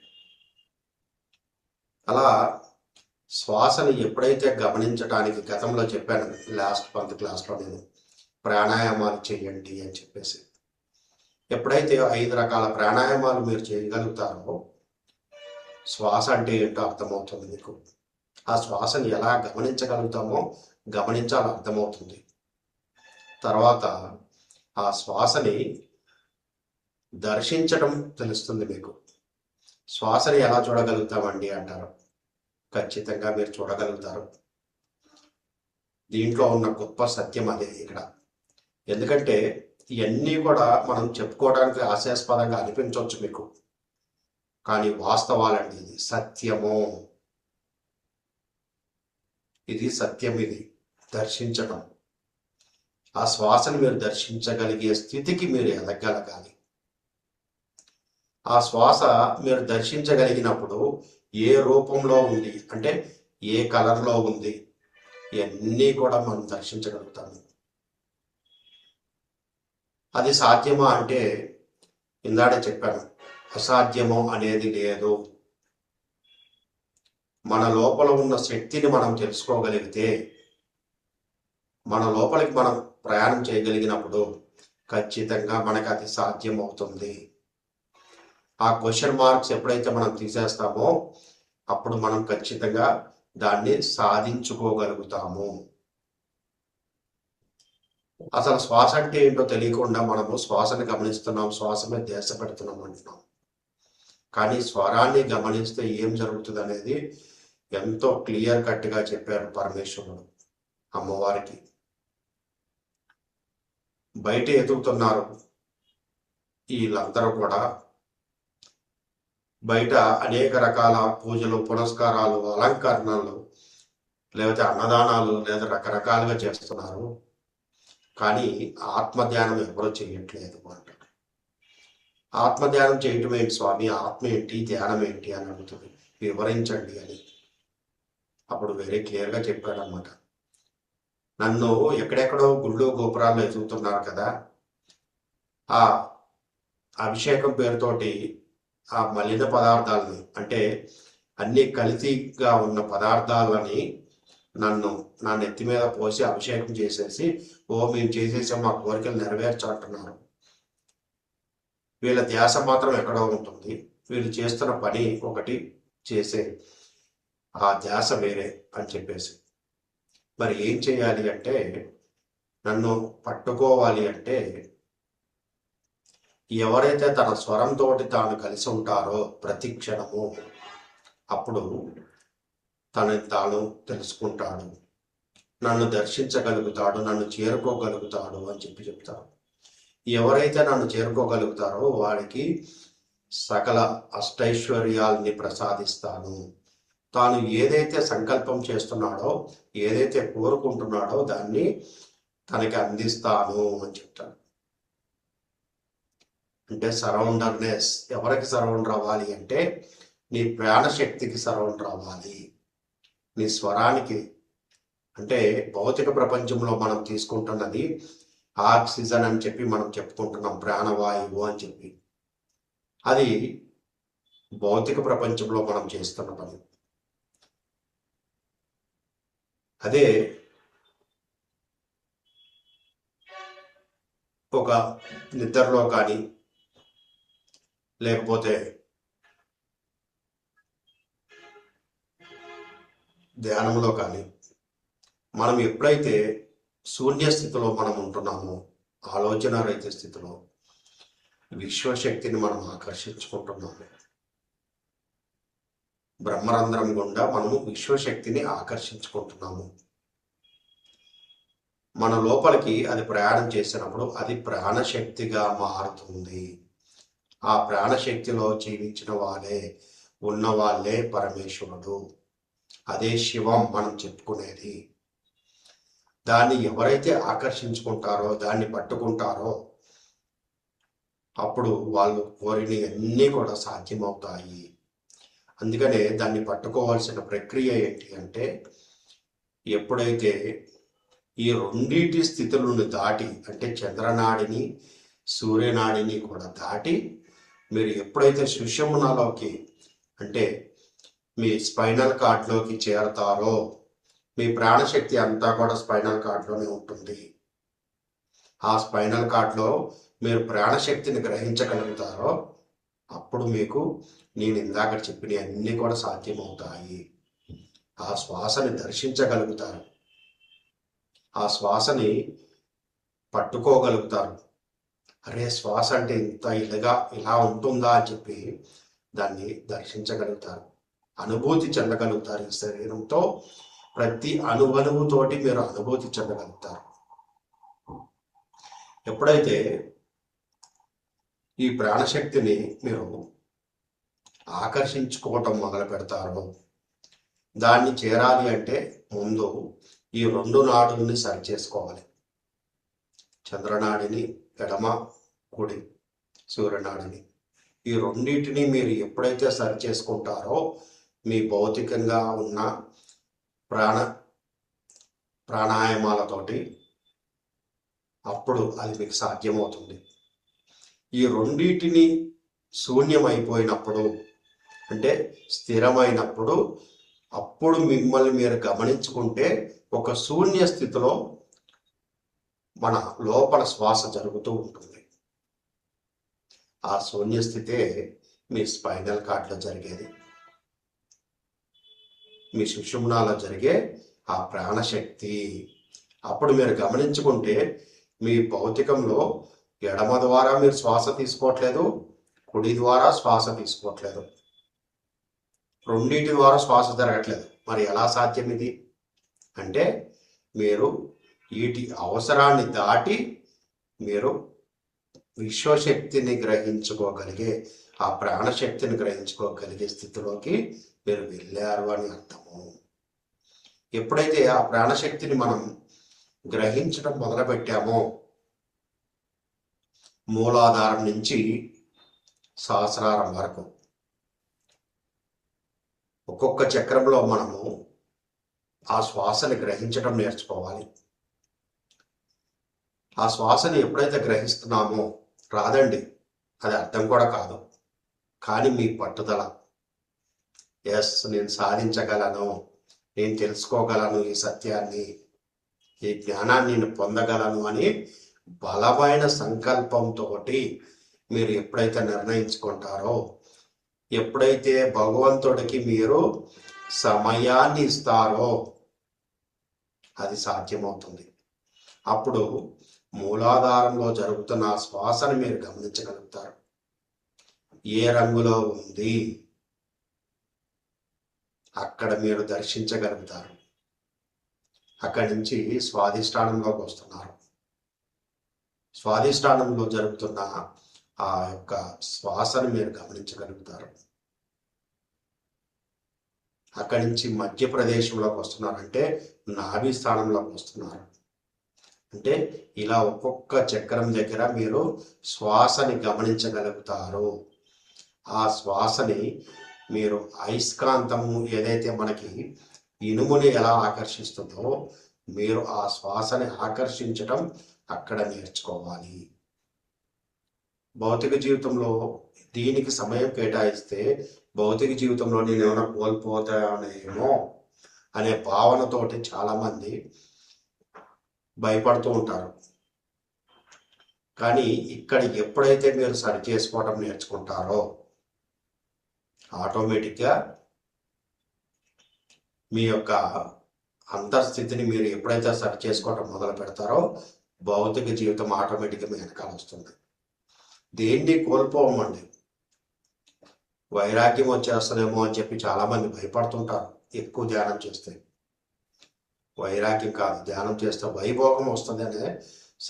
అలా శ్వాసని ఎప్పుడైతే గమనించడానికి గతంలో చెప్పాను, లాస్ట్ 10th క్లాస్లో నేను ప్రాణాయామాలు చేయండి అని చెప్పేసి. ఎప్పుడైతే 5 రకాల ప్రాణాయామాలు మీరు చేయగలుగుతారో శ్వాస అంటే ఏంటో అర్థమవుతుంది మీకు. ఆ శ్వాసని ఎలా గమనించగలుగుతామో గమనించాలి అర్థమవుతుంది. తర్వాత ఆ శ్వాసని దర్శించడం తెలుస్తుంది మీకు. శ్వాసని ఎలా చూడగలుగుతామండి అంటారు. ఖచ్చితంగా మీరు చూడగలుగుతారు. దీంట్లో ఉన్న గొప్ప సత్యం అదే ఇక్కడ. ఎందుకంటే ఇవన్నీ కూడా మనం చెప్పుకోవడానికి హాస్యాస్పదంగా అనిపించవచ్చు మీకు, కానీ వాస్తవాలండి. ఇది సత్యము, ఇది సత్యం. ఇది దర్శించటం. ఆ శ్వాసను మీరు దర్శించగలిగే స్థితికి మీరు ఎదగలగాలి. ఆ శ్వాస మీరు దర్శించగలిగినప్పుడు ఏ రూపంలో ఉంది అంటే ఏ కలర్లో ఉంది ఇవన్నీ కూడా మనం దర్శించగలుగుతాము. అది సాధ్యమా అంటే ఇందాడే చెప్పాను, అసాధ్యము అనేది లేదు. మన లోపల ఉన్న శక్తిని మనం తెలుసుకోగలిగితే, మన లోపలికి మనం ప్రయాణం చేయగలిగినప్పుడు ఖచ్చితంగా మనకు అది సాధ్యం అవుతుంది. ఆ క్వశ్చన్ మార్క్స్ ఎప్పుడైతే మనం తీసేస్తామో అప్పుడు మనం ఖచ్చితంగా దాన్ని సాధించుకోగలుగుతాము. అసలు శ్వాస అంటే ఏంటో తెలియకుండా మనము శ్వాసని గమనిస్తున్నాం, శ్వాస మీద ధ్యాస పెడుతున్నాం అంటున్నాం. కానీ స్వరాన్ని గమనిస్తే ఏం జరుగుతుంది అనేది ఎంతో క్లియర్ కట్గా చెప్పారు పరమేశ్వరుడు. అమ్మవారికి బయట ఎదుగుతున్నారు వీళ్ళందరూ కూడా. బయట అనేక రకాల పూజలు, పునస్కారాలు, అలంకరణలు, లేకపోతే అన్నదానాలు, లేదా రకరకాలుగా చేస్తున్నారు. కానీ ఆత్మధ్యానం ఎవరో చేయట్లేదు అంట. ఆత్మధ్యానం చేయటం ఏంటి స్వామి, ఆత్మ ఏంటి, ధ్యానం ఏంటి అని అడుగుతుంది. వివరించండి అని. అప్పుడు వెరీ క్లియర్గా చెప్పాడనమాట. నన్ను ఎక్కడెక్కడో గుళ్ళు గోపురాల్లో ఎదుగుతున్నారు కదా, ఆ అభిషేకం పేరుతోటి ఆ మలిన పదార్థాలని అంటే అన్ని కల్తీగా ఉన్న పదార్థాలని నా నెత్తి మీద పోసి అభిషేకం చేసేసి మేము చేసేసాం, మా కోరికలు నెరవేర్చాలంటున్నారు. వీళ్ళ ధ్యాస మాత్రం ఎక్కడో ఉంటుంది. వీళ్ళు చేస్తున్న పని ఒకటి, చేసే ఆ ధ్యాస వేరే అని చెప్పేసి. మరి ఏం చేయాలి అంటే, నన్ను పట్టుకోవాలి అంటే ఎవరైతే తన స్వరంతో తాను కలిసి ఉంటారో ప్రతి క్షణము, అప్పుడు తనని తాను తెలుసుకుంటాడు, నన్ను దర్శించగలుగుతాడు, నన్ను చేరుకోగలుగుతాడు అని చెప్తారు. ఎవరైతే నన్ను చేరుకోగలుగుతారో వాడికి సకల అష్టైశ్వర్యాల్ని ప్రసాదిస్తాను. తాను ఏదైతే సంకల్పం చేస్తున్నాడో, ఏదైతే కోరుకుంటున్నాడో దాన్ని తనకి అందిస్తాను అని చెప్తాను. అంటే సరౌండర్నెస్. ఎవరికి సరౌండర్ అవ్వాలి అంటే నీ ప్రాణశక్తికి సరౌండర్ అవ్వాలి. నీ స్వరానికి. అంటే భౌతిక ప్రపంచంలో మనం తీసుకుంటున్నది ఆక్సిజన్ అని చెప్పి మనం చెప్పుకుంటున్నాం, ప్రాణవాయువు అని చెప్పి. అది భౌతిక ప్రపంచంలో మనం చేస్తున్న పని. అదే ఒక నిద్రలో కానీ లేకపోతే ధ్యానంలో కానీ మనం ఎప్పుడైతే శూన్య స్థితిలో మనం ఉంటున్నామో, ఆలోచన రహిత స్థితిలో విశ్వశక్తిని మనం ఆకర్షించుకుంటున్నాము. బ్రహ్మరంధ్రం గుండా మనము విశ్వశక్తిని ఆకర్షించుకుంటున్నాము. మన లోపలికి అది ప్రయాణం చేసినప్పుడు అది ప్రాణశక్తిగా మారుతుంది. ఆ ప్రాణశక్తిలో జీవించిన వాళ్ళే, ఉన్న వాళ్ళే పరమేశ్వరుడు. అదే శివం మనం చెప్పుకునేది. దాన్ని ఎవరైతే ఆకర్షించుకుంటారో, దాన్ని పట్టుకుంటారో, అప్పుడు వాళ్ళు కోరిని అన్నీ కూడా సాధ్యమవుతాయి. అందుకనే దాన్ని పట్టుకోవాల్సిన ప్రక్రియ ఏంటి అంటే, ఎప్పుడైతే ఈ రెండింటి స్థితులను దాటి, అంటే చంద్రనాడిని సూర్యనాడిని కూడా దాటి మీరు ఎప్పుడైతే సుషుమ్నలోకి, అంటే మీ స్పైనల్ కార్డ్లోకి చేరతారో, మీ ప్రాణశక్తి అంతా కూడా స్పైనల్ కార్డ్లోనే ఉంటుంది. ఆ స్పైనల్ కార్డ్లో మీరు ప్రాణశక్తిని గ్రహించగలుగుతారో అప్పుడు మీకు నేను ఇందాక చెప్పిన అన్నీ కూడా సాధ్యమవుతాయి. ఆ శ్వాసని దర్శించగలుగుతారు, ఆ శ్వాసని పట్టుకోగలుగుతారు. అరే శ్వాస అంటే ఇంత ఇలా ఉంటుందా అని చెప్పి దాన్ని దర్శించగలుగుతారు, అనుభూతి చెందగలుగుతారు. ఈ శరీరంతో ప్రతి అణువణువుతోటి మీరు అనుభూతి చెందగలుగుతారు. ఎప్పుడైతే ఈ ప్రాణశక్తిని మీరు ఆకర్షించుకోవటం మొదలు పెడతారో, దాన్ని చేరాలి అంటే ముందు ఈ రెండు నాడుల్ని సరి చేసుకోవాలి. చంద్రనాడిని ఎడమ, కుడి సూర్యనాడిని. ఈ రెండింటిని మీరు ఎప్పుడైతే సరి చేసుకుంటారో మీ భౌతికంగా ఉన్న ప్రాణాయామాలతోటి అప్పుడు అది మీకు సాధ్యమవుతుంది. ఈ రెండింటిని శూన్యమైపోయినప్పుడు, అంటే స్థిరమైనప్పుడు, అప్పుడు మిమ్మల్ని మీరు గమనించుకుంటే ఒక శూన్య స్థితిలో మన లోపల శ్వాస జరుగుతూ ఉంటుంది. ఆ శూన్య స్థితే మీ స్పైనల్ కార్డ్లో జరిగేది, మీ సుషుమ్నాలో జరిగే ఆ ప్రాణశక్తి. అప్పుడు మీరు గమనించుకుంటే మీ భౌతికంలో ఎడమ ద్వారా మీరు శ్వాస తీసుకోవట్లేదు, కుడి ద్వారా శ్వాస తీసుకోవట్లేదు, రెండింటి ద్వారా శ్వాస జరగట్లేదు. మరి ఎలా సాధ్యం ఇది అంటే, మీరు వీటి అవసరాన్ని దాటి మీరు విశ్వశక్తిని గ్రహించుకోగలిగే, ఆ ప్రాణశక్తిని గ్రహించుకోగలిగే స్థితిలోకి మీరు వెళ్ళారు అని అర్థము. ఎప్పుడైతే ఆ ప్రాణశక్తిని మనం గ్రహించడం మొదలుపెట్టామో, మూలాధారం నుంచి సహస్రారం వరకు ఒక్కొక్క చక్రంలో మనము ఆ శ్వాసని గ్రహించడం నేర్చుకోవాలి. ఆ శ్వాసని ఎప్పుడైతే గ్రహిస్తున్నామో, రాదండి, అది అర్థం కూడా కాదు, కానీ మీ పట్టుదల, ఎస్ నేను సాధించగలను, నేను తెలుసుకోగలను ఈ సత్యాన్ని, ఈ జ్ఞానాన్ని నేను పొందగలను అని బలమైన సంకల్పంతో మీరు ఎప్పుడైతే నిర్ణయించుకుంటారో, ఎప్పుడైతే భగవంతుడికి మీరు సమయాన్ని ఇస్తారో అది సాధ్యమవుతుంది. అప్పుడు మూలాధారంలో జరుగుతున్న శ్వాసను మీరు గమనించగలుగుతారు. ఏ రంగులో ఉంది అక్కడ మీరు దర్శించగలుగుతారు. అక్కడి నుంచి స్వాధిష్టానంలోకి వస్తున్నారు. స్వాధిష్టానంలో జరుగుతున్న ఆ యొక్క శ్వాసను మీరు గమనించగలుగుతారు. అక్కడి నుంచి మధ్యప్రదేశంలోకి వస్తున్నారంటే నాభి స్థానంలోకి వస్తున్నారు. అంటే ఇలా ఒక్కొక్క చక్రం దగ్గర మీరు శ్వాసని గమనించగలుగుతారు. ఆ శ్వాసని మీరు అయస్కాంతము ఏదైతే మనకి ఇనుముని ఎలా ఆకర్షిస్తుందో మీరు ఆ శ్వాసని ఆకర్షించడం అక్కడ నేర్చుకోవాలి. భౌతిక జీవితంలో దీనికి సమయం కేటాయిస్తే భౌతిక జీవితంలో నేను ఏమైనా కోల్పోతానేమో అనే భావనతోటి చాలామంది భయపడుతూ ఉంటారు. కానీ ఇక్కడ ఎప్పుడైతే మీరు సరి చేసుకోవడం నేర్చుకుంటారో ఆటోమేటిక్గా మీ యొక్క అంతర్స్థితిని మీరు ఎప్పుడైతే సరి చేసుకోవడం మొదలు పెడతారో భౌతిక జీవితం ఆటోమేటిక్గా మీ వెనకాల వస్తుంది. దేన్ని కోల్పోమండి. వైరాగ్యం వచ్చేస్తుందేమో అని చెప్పి చాలామంది భయపడుతుంటారు ఎక్కువ ధ్యానం చేస్తే. వైరాగ్యం కాదు, ధ్యానం చేస్తే వైభోగం వస్తుంది అనే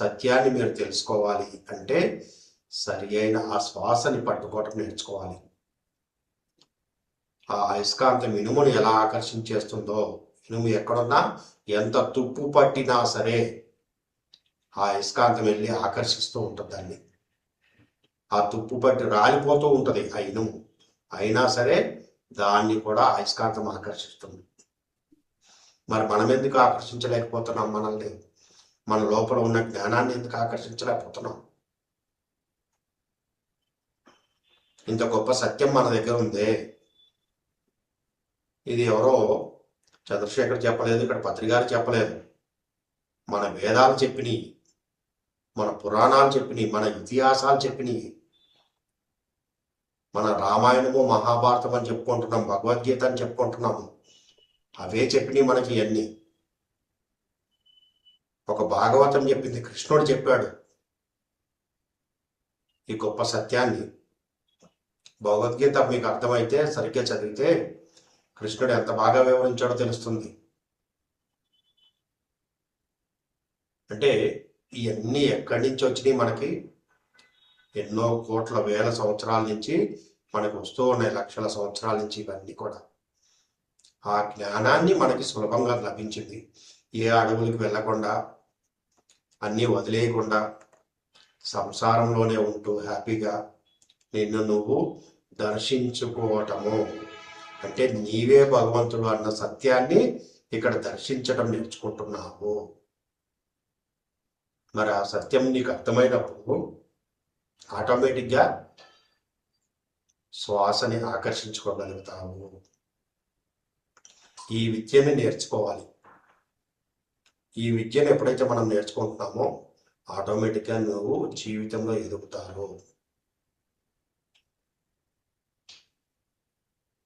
సత్యాన్ని మీరు తెలుసుకోవాలి అంటే సరి అయిన ఆ శ్వాసని పట్టుకోవటం నేర్చుకోవాలి. ఆ అయస్కాంతం ఇనుమును ఎలా ఆకర్షించేస్తుందో, ఇనుము ఎక్కడున్నా ఎంత తుప్పు పట్టినా సరే ఆ అయస్కాంతం వెళ్ళి ఆకర్షిస్తూ ఉంటుంది దాన్ని. ఆ తుప్పు పట్టి రాలిపోతూ ఉంటుంది ఆ ఇనుము, అయినా సరే దాన్ని కూడా అయస్కాంతం ఆకర్షిస్తుంది. మరి మనం ఎందుకు ఆకర్షించలేకపోతున్నాం? మనల్ని, మన లోపల ఉన్న జ్ఞానాన్ని ఎందుకు ఆకర్షించలేకపోతున్నాం? ఇంత గొప్ప సత్యం మన దగ్గర ఉందే. ఇది ఎవరో చంద్రశేఖర్ చెప్పలేదు, ఇక్కడ పత్రికారు చెప్పలేదు. మన వేదాలు చెప్పినాయి, మన పురాణాలు చెప్పినాయి, మన ఇతిహాసాలు చెప్పినాయి. మన రామాయణము మహాభారతం అని చెప్పుకుంటున్నాం, భగవద్గీత అని చెప్పుకుంటున్నాము. అవే చెప్పినాయి మనకి అన్ని. ఒక భాగవతం చెప్పింది, కృష్ణుడు చెప్పాడు ఈ గొప్ప సత్యాన్ని. భగవద్గీత మీకు అర్థమైతే సరిగ్గా చదివితే కృష్ణుడు ఎంత బాగా వివరించాడో తెలుస్తుంది. అంటే ఇవన్నీ ఎక్కడి నుంచి వచ్చినాయి? మనకి ఎన్నో కోట్ల వేల సంవత్సరాల నుంచి మనకు వస్తూ ఉన్నాయి, లక్షల సంవత్సరాల నుంచి. ఇవన్నీ కూడా ఆ జ్ఞానాన్ని మనకి సులభంగా లభించింది. ఏ అడవులకు వెళ్ళకుండా, అన్నీ వదిలేయకుండా, సంసారంలోనే ఉంటూ హ్యాపీగా నిన్ను నువ్వు దర్శించుకోవటము అంటే నీవే భగవంతుడు అన్న సత్యాన్ని ఇక్కడ దర్శించడం నేర్చుకుంటున్నావు. మరి ఆ సత్యం నీకు అర్థమైనప్పుడు ఆటోమేటిక్గా శ్వాసని ఆకర్షించుకోగలుగుతావు. ఈ విద్యని నేర్చుకోవాలి. ఈ విద్యను ఎప్పుడైతే మనం నేర్చుకుంటున్నామో ఆటోమేటిక్గా నువ్వు జీవితంలో ఎదుగుతారు.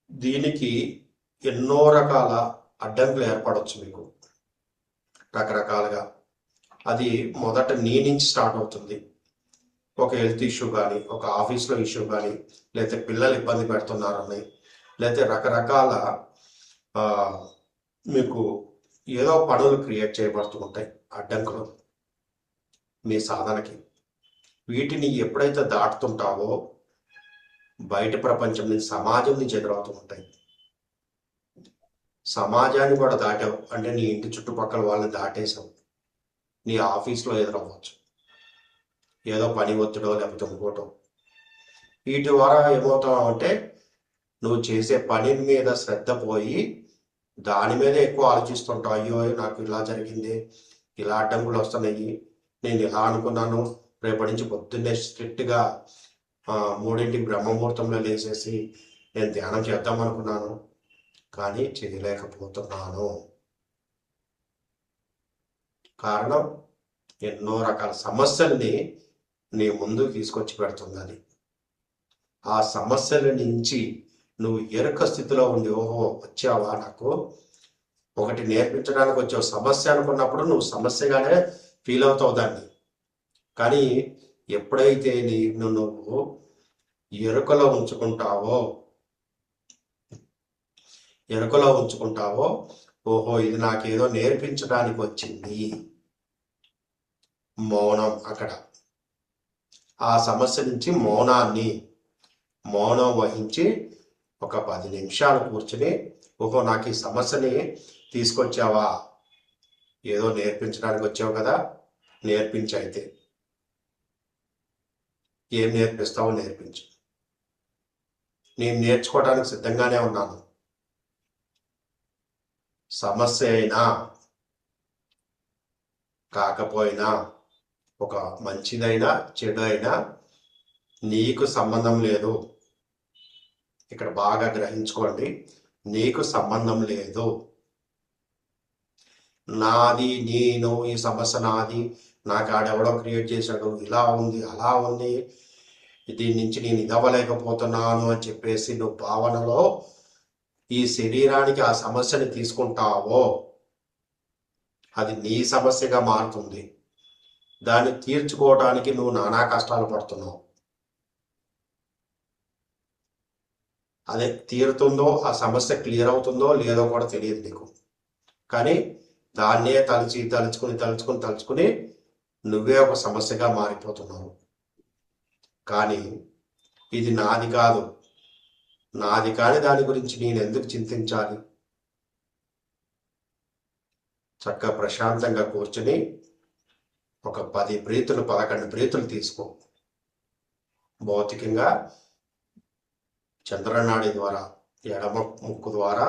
దీనికి ఎన్నో రకాల అడ్డంకులు ఏర్పడవచ్చు మీకు, రకరకాలుగా. అది మొదట నీ నుంచి స్టార్ట్ అవుతుంది. ఒక హెల్త్ ఇష్యూ కానీ, ఒక ఆఫీస్లో ఇష్యూ కానీ, లేకపోతే పిల్లలు ఇబ్బంది పెడుతున్నారని, లేకపోతే రకరకాల మీకు ఏదో పనులు క్రియేట్ చేయబడుతూ ఉంటాయి, అడ్డంకులు మీ సాధనకి. వీటిని ఎప్పుడైతే దాటుతుంటావో బయట ప్రపంచం నుంచి, సమాజం నుంచి ఎదురవుతూ ఉంటాయి. సమాజాన్ని కూడా దాటావు అంటే నీ ఇంటి చుట్టుపక్కల వాళ్ళని దాటేసావు. నీ ఆఫీస్లో ఎదురవ్వచ్చు, ఏదో పని ఒత్తిడో లేకపోతే ఇంకోటో. వీటి ద్వారా ఏమవుతావు అంటే నువ్వు చేసే పని మీద శ్రద్ధ పోయి దాని మీద ఎక్కువ ఆలోచిస్తుంటావు. అయ్యో నాకు ఇలా జరిగింది, ఇలా అడ్డంకులు వస్తున్నాయి, నేను ఇలా అనుకున్నాను, రేపటి నుంచి పొద్దున్నే స్ట్రిక్ట్గా 3ంటికి బ్రహ్మముహూర్తంలో లేచేసి నేను ధ్యానం చేద్దాం అనుకున్నాను, కానీ చేయలేకపోతున్నాను. కారణం ఎన్నో రకాల సమస్యల్ని నీ ముందుకు తీసుకొచ్చి పెడుతుంది. అది ఆ సమస్యల నుంచి నువ్వు ఎరుక స్థితిలో ఉండి, ఓహో వచ్చావా, నాకు ఒకటి నేర్పించడానికి వచ్చావు. సమస్య అనుకున్నప్పుడు నువ్వు సమస్యగానే ఫీల్ అవుతావు దాన్ని. కానీ ఎప్పుడైతే నువ్వు ఎరుకలో ఉంచుకుంటావో ఓహో ఇది నాకేదో నేర్పించడానికి వచ్చింది. మౌనం అక్కడ ఆ సమస్య నుంచి మౌనం వహించి ఒక 10 నిమిషాలు కూర్చుని, ఓహో నాకు ఈ సమస్యని తీసుకొచ్చావా, ఏదో నేర్పించడానికి వచ్చావు కదా, నేర్పించైతే ఏం నేర్పిస్తావో నేర్పించు, నేను నేర్చుకోవడానికి సిద్ధంగానే ఉన్నాను. సమస్య అయినా కాకపోయినా, ఒక మంచిదైనా చెడు అయినా నీకు సంబంధం లేదు. ఇక్కడ బాగా గ్రహించుకోండి, నీకు సంబంధం లేదు. నాది, నేను, ఈ సమస్య నాది, నాకు ఆడెవడో క్రియేట్ చేశాడు, ఇలా ఉంది అలా ఉంది, దీని నుంచి నేను ఇదవ్వలేకపోతున్నాను అని చెప్పేసి నువ్వు భావనలో ఈ శరీరానికి ఆ సమస్యని తీసుకుంటావో అది నీ సమస్యగా మారుతుంది. దాన్ని తీర్చుకోవడానికి నువ్వు నానా కష్టాలు పడుతున్నావు. అదే తీరుతుందో, ఆ సమస్య క్లియర్ అవుతుందో లేదో కూడా తెలియదు నీకు. కానీ దాన్నే తలుచుకుని నువ్వే ఒక సమస్యగా మారిపోతున్నావు. కానీ ఇది నాది కాదు, నాది కాని దాని గురించి నేను ఎందుకు చింతించాలి? చక్కగా ప్రశాంతంగా కూర్చుని ఒక 11 బ్రీతులు తీసుకో. భౌతికంగా చంద్రనాడి ద్వారా, ఎడమ ముక్కు ద్వారా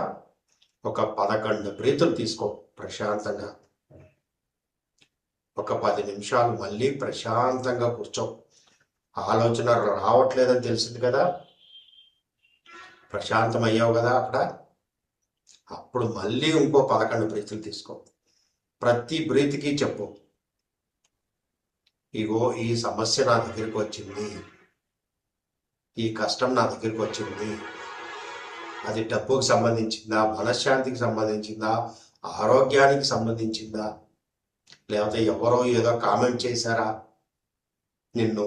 ఒక 11 బ్రీతులు తీసుకో ప్రశాంతంగా. ఒక 10 నిమిషాలు మళ్ళీ ప్రశాంతంగా కూర్చో. ఆలోచన రావట్లేదని తెలిసింది కదా, ప్రశాంతం అయ్యావు కదా అక్కడ. అప్పుడు మళ్ళీ ఇంకో 11 బ్రీతులు తీసుకో. ప్రతి బ్రీత్కి చెప్పు, ఇగో ఈ సమస్య నా దగ్గరికి వచ్చింది, ఈ కష్టం నా దగ్గరికి వచ్చింది. అది డబ్బుకు సంబంధించిందా, మనశ్శాంతికి సంబంధించిందా, ఆరోగ్యానికి సంబంధించిందా, లేకపోతే ఎవరో ఏదో కామెంట్ చేశారా, నిన్ను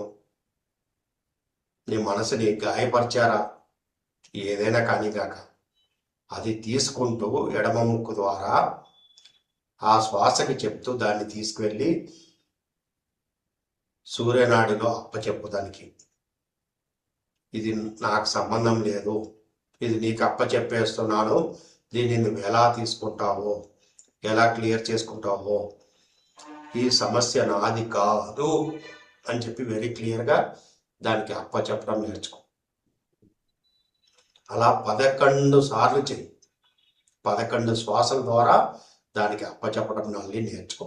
నీ మనసుని గాయపరిచారా, ఏదైనా కానీ కాక అది తీసుకుంటూ ఎడమ ముక్కు ద్వారా ఆ శ్వాసకి చెప్తూ దాన్ని తీసుకువెళ్ళి సూర్యనాడిలో అప్పచెప్పు. దానికి ఇది నాకు సంబంధం లేదు, ఇది నీకు అప్పచెప్పేస్తున్నాను, దీన్ని నువ్వు ఎలా తీసుకుంటావో, ఎలా క్లియర్ చేసుకుంటావో, ఈ సమస్య నాది కాదు అని చెప్పి వెరీ క్లియర్గా దానికి అప్పచెప్పడం నేర్చుకో. అలా 11 సార్లు చెయ్యి. 11 శ్వాసల ద్వారా దానికి అప్పచెప్పడం మళ్ళీ నేర్చుకో.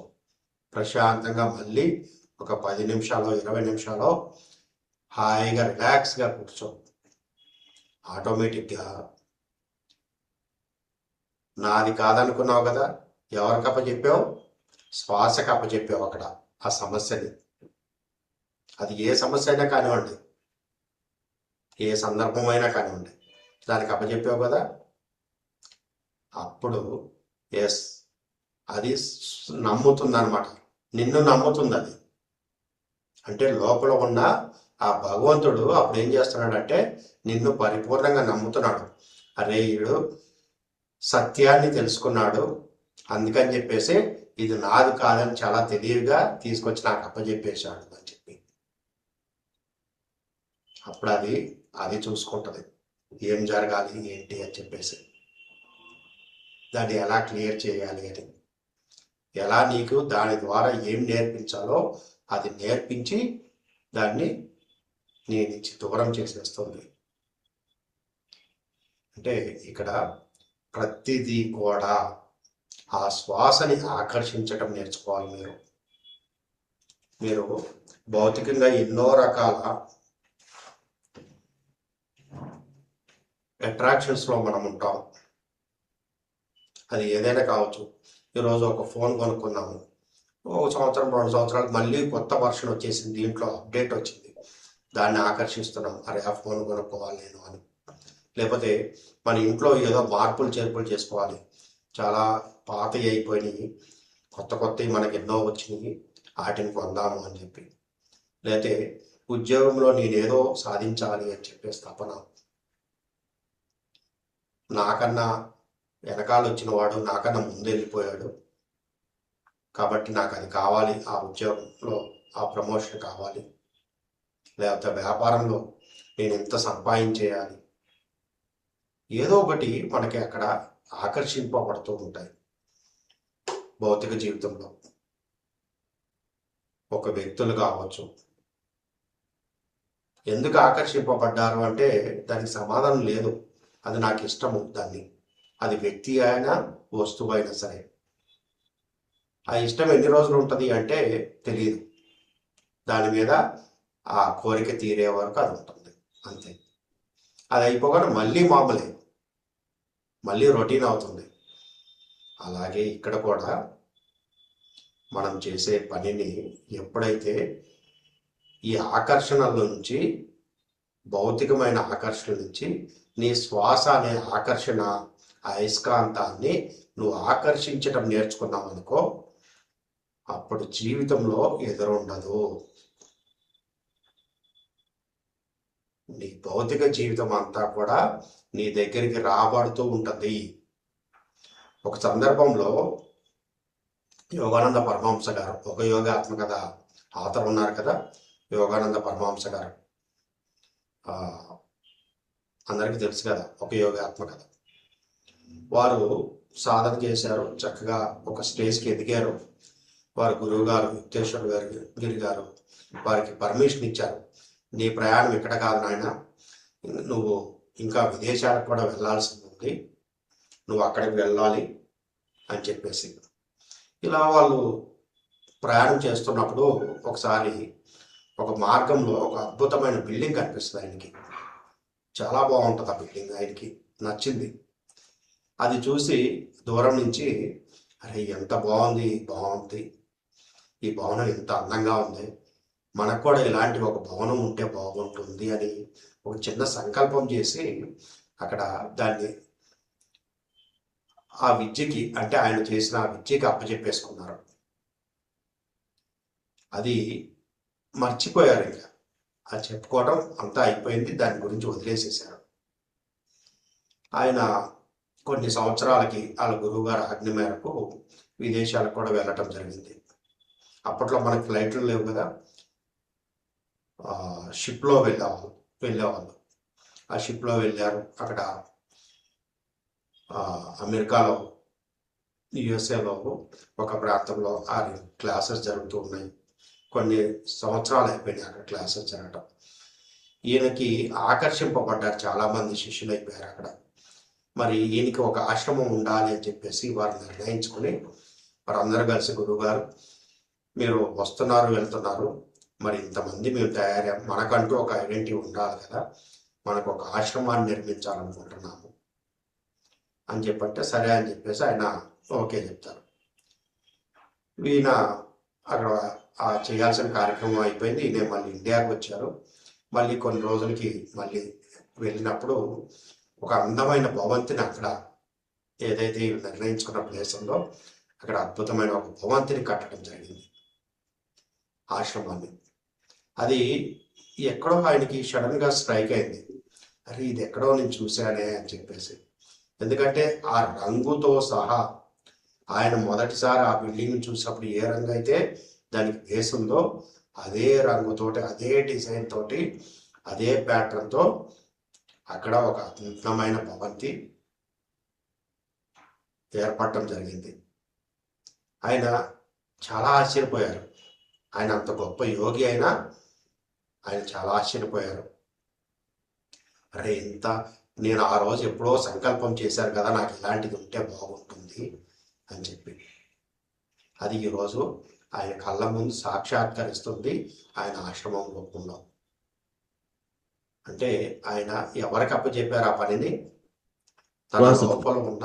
ప్రశాంతంగా మళ్ళీ ఒక 10 నిమిషాలు 20 నిమిషాలు హాయిగా రిలాక్స్గా కూర్చో. ఆటోమేటిక్గా నాది కాదనుకున్నావు కదా, ఎవరికి అప్పచెప్పావు? శ్వాసకి అప్పచెప్పావు అక్కడ ఆ సమస్యని. అది ఏ సమస్య అయినా కానివ్వండి, ఏ సందర్భమైనా కానివ్వండి, దానికి అప్పచెప్పావు కదా. అప్పుడు ఎస్, అది నమ్ముతుంది అనమాట, నిన్ను నమ్ముతుంది. అది అంటే లోపల ఉన్న ఆ భగవంతుడు అప్పుడు ఏం చేస్తున్నాడంటే నిన్ను పరిపూర్ణంగా నమ్ముతున్నాడు. అరే వీడు సత్యాన్ని తెలుసుకున్నాడు, అందుకని చెప్పేసి ఇది నాది కాదని చాలా తెలివిగా తీసుకొచ్చి నాకు అప్పచెప్పేశాడు అని చెప్పి. అప్పుడు అది చూసుకుంటుంది ఏం జరగాలి ఏంటి అని చెప్పేసి, దాన్ని ఎలా క్లియర్ చేయాలి అని, ఎలా నీకు దాని ద్వారా ఏం నేర్పించాలో అది నేర్పించి దాన్ని నీ నుంచి దూరం చేసేస్తుంది. అంటే ఇక్కడ ప్రతిదీ కూడా ఆ శ్వాసని ఆకర్షించటం నేర్చుకోవాలి. మీరు భౌతికంగా ఎన్నో రకాల అట్రాక్షన్స్లో మనం ఉంటాం. అది ఏదైనా కావచ్చు. ఈరోజు ఒక ఫోన్ కొనుక్కున్నాము, 1 సంవత్సరం 2 సంవత్సరాలకు మళ్ళీ కొత్త వర్షన్ వచ్చేసింది, దీంట్లో అప్డేట్ వచ్చింది, దాన్ని ఆకర్షిస్తున్నాం, అరే ఆ ఫోన్ కొనుక్కోవాలి నేను అని. లేకపోతే మన ఇంట్లో ఏదో మార్పులు చేర్పులు చేసుకోవాలి, చాలా పాతవి అయిపోయినాయి, కొత్తవి మనకి ఎన్నో వచ్చినాయి, వాటిని కొందాము అని చెప్పి. లేకపోతే ఉద్యోగంలో నేనేదో సాధించాలి అని చెప్పేసి తపన, నాకన్నా వెనకాల వచ్చిన వాడు నాకన్నా ముందు వెళ్ళిపోయాడు కాబట్టి నాకు అది కావాలి, ఆ ఉద్యోగంలో ఆ ప్రమోషన్ కావాలి, లేకపోతే వ్యాపారంలో నేను ఎంత సంపాదించేయాలి, ఏదో ఒకటి మనకి అక్కడ ఆకర్షింపబడుతూ ఉంటాయి. భౌతిక జీవితంలో ఒక వ్యక్తులు కావచ్చు, ఎందుకు ఆకర్షింపబడ్డారు అంటే దానికి సమాధానం లేదు. అది నాకు ఇష్టము, దాన్ని అది వ్యక్తి అయినా వస్తువు అయినా సరే. ఆ ఇష్టం ఎన్ని రోజులు ఉంటుంది అంటే తెలియదు. దాని మీద ఆ కోరిక తీరే వరకు అది ఉంటుంది, అంతే. అది అయిపోగానే మళ్ళీ మామూలే, మళ్ళీ రొటీన్ అవుతుంది. అలాగే ఇక్కడ కూడా మనం చేసే పనిని ఎప్పుడైతే ఈ ఆకర్షణల నుంచి, భౌతికమైన ఆకర్షణ నుంచి నీ శ్వాస అనే ఆకర్షణ, అయస్కాంతాన్ని నువ్వు ఆకర్షించడం నేర్చుకున్నావు అనుకో, అప్పుడు జీవితంలో ఎదురుండదు. నీ భౌతిక జీవితం అంతా కూడా నీ దగ్గరికి రాబడుతూ ఉంటుంది. ఒక సందర్భంలో యోగానంద పరమహంస గారు, ఒక యోగ ఆత్మకథ ఆథర్ ఉన్నారు కదా, యోగానంద పరమహంస గారు, అందరికీ తెలుసు కదా, ఒక యోగ ఆత్మకథ. వారు సాధన చేశారు, చక్కగా ఒక స్టేజ్కి ఎదిగారు. వారి గురువు గారు యుక్తేశ్వర గిరి గారు వారికి పర్మిషన్ ఇచ్చారు. నీ ప్రయాణం ఇక్కడ కాదు నాయన, నువ్వు ఇంకా విదేశాలకు కూడా వెళ్ళాల్సి ఉంది, నువ్వు అక్కడికి వెళ్ళాలి అని చెప్పేసి. ఇలా వాళ్ళు ప్రయాణం చేస్తున్నప్పుడు ఒకసారి ఒక మార్గంలో ఒక అద్భుతమైన బిల్డింగ్ కనిపిస్తుంది ఆయనకి. చాలా బాగుంటుంది ఆ బిల్డింగ్, ఆయనకి నచ్చింది. అది చూసి దూరం నుంచి, అరే ఎంత బాగుంది, ఈ భవనం ఎంత అందంగా ఉంది, మనకు కూడా ఇలాంటి ఒక భవనం ఉంటే బాగుంటుంది అని ఒక చిన్న సంకల్పం చేసి అక్కడ దాన్ని ఆ విద్యకి, అంటే ఆయన చేసిన ఆ విద్యకి అప్పచెప్పేసుకున్నారు. అది మర్చిపోయారు, ఇంకా అది చెప్పుకోవడం అంతా అయిపోయింది, దాని గురించి వదిలేసేసారు. ఆయన కొన్ని సంవత్సరాలకి వాళ్ళ గురువుగారు ఆజ్ఞ మేరకు విదేశాలకు కూడా వెళ్ళటం జరిగింది. అప్పట్లో మనకి ఫ్లైట్లు లేవు కదా, షిప్లో వెళ్ళేవాళ్ళు. ఆ షిప్లో వెళ్ళారు. అక్కడ అమెరికాలో, యుఎస్ఏలో ఒక ప్రాంతంలో ఆ క్లాసెస్ జరుగుతూ ఉన్నాయి. కొన్ని సంవత్సరాలు అయిపోయినాయి అక్కడ క్లాసెస్ జరగటం. ఈయనకి ఆకర్షింపబడ్డారు, చాలామంది శిష్యులు అయిపోయారు అక్కడ. మరి ఈయనకి ఒక ఆశ్రమం ఉండాలి అని చెప్పేసి వారు నిర్ణయించుకుని, వారందరూ కలిసి, గురువుగారు మీరు వస్తున్నారు వెళ్తున్నారు, మరి ఇంతమంది మేము తయారయ్యాం, మనకంటూ ఒక ఐడెంటిటీ ఉండాలి కదా, మనకు ఒక ఆశ్రమాన్ని నిర్మించాలనుకుంటున్నాము అని చెప్పంటే సరే అని చెప్పేసి ఆయన ఓకే చెప్తారు. ఈయన అక్కడ ఆ చేయాల్సిన కార్యక్రమం అయిపోయింది. ఈయన మళ్ళీ ఇండియాకి వచ్చారు. మళ్ళీ కొన్ని రోజులకి మళ్ళీ వెళ్ళినప్పుడు ఒక అందమైన భవంతిని అక్కడ, ఏదైతే నిర్ణయించుకున్న ప్లేస్ ఉందో అక్కడ అద్భుతమైన ఒక భవంతిని కట్టడం జరిగింది, ఆశ్రమాన్ని. అది ఎక్కడో ఆయనకి సడన్గా స్ట్రైక్ అయింది, అరే ఇది ఎక్కడో నేను చూశానే అని చెప్పేసి. ఎందుకంటే ఆ రంగుతో సహా ఆయన మొదటిసారి ఆ బిల్డింగ్ చూసినప్పుడు ఏ రంగు అయితే దానికి బేస్ ఉందో అదే రంగుతోటి, అదే డిజైన్ తోటి, అదే ప్యాటర్న్తో అక్కడ ఒక అద్భుతమైన భవంతి ఏర్పడటం జరిగింది. ఆయన చాలా ఆశ్చర్యపోయారు. ఆయన అంత గొప్ప యోగి అయినా ఆయన చాలా ఆశ్చర్యపోయారు. అరే ఇంత, నేను ఆ రోజు ఎప్పుడో సంకల్పం చేశాను కదా, నాకు ఇలాంటిది ఉంటే బాగుంటుంది అని చెప్పి. అది ఈరోజు ఆయన కళ్ళ ముందు సాక్షాత్కరిస్తుంది ఆయన ఆశ్రమం రూపంలో. అంటే ఆయన ఎవరికి అప్పచెప్పారు ఆ పనిని? తన లోపల ఉన్న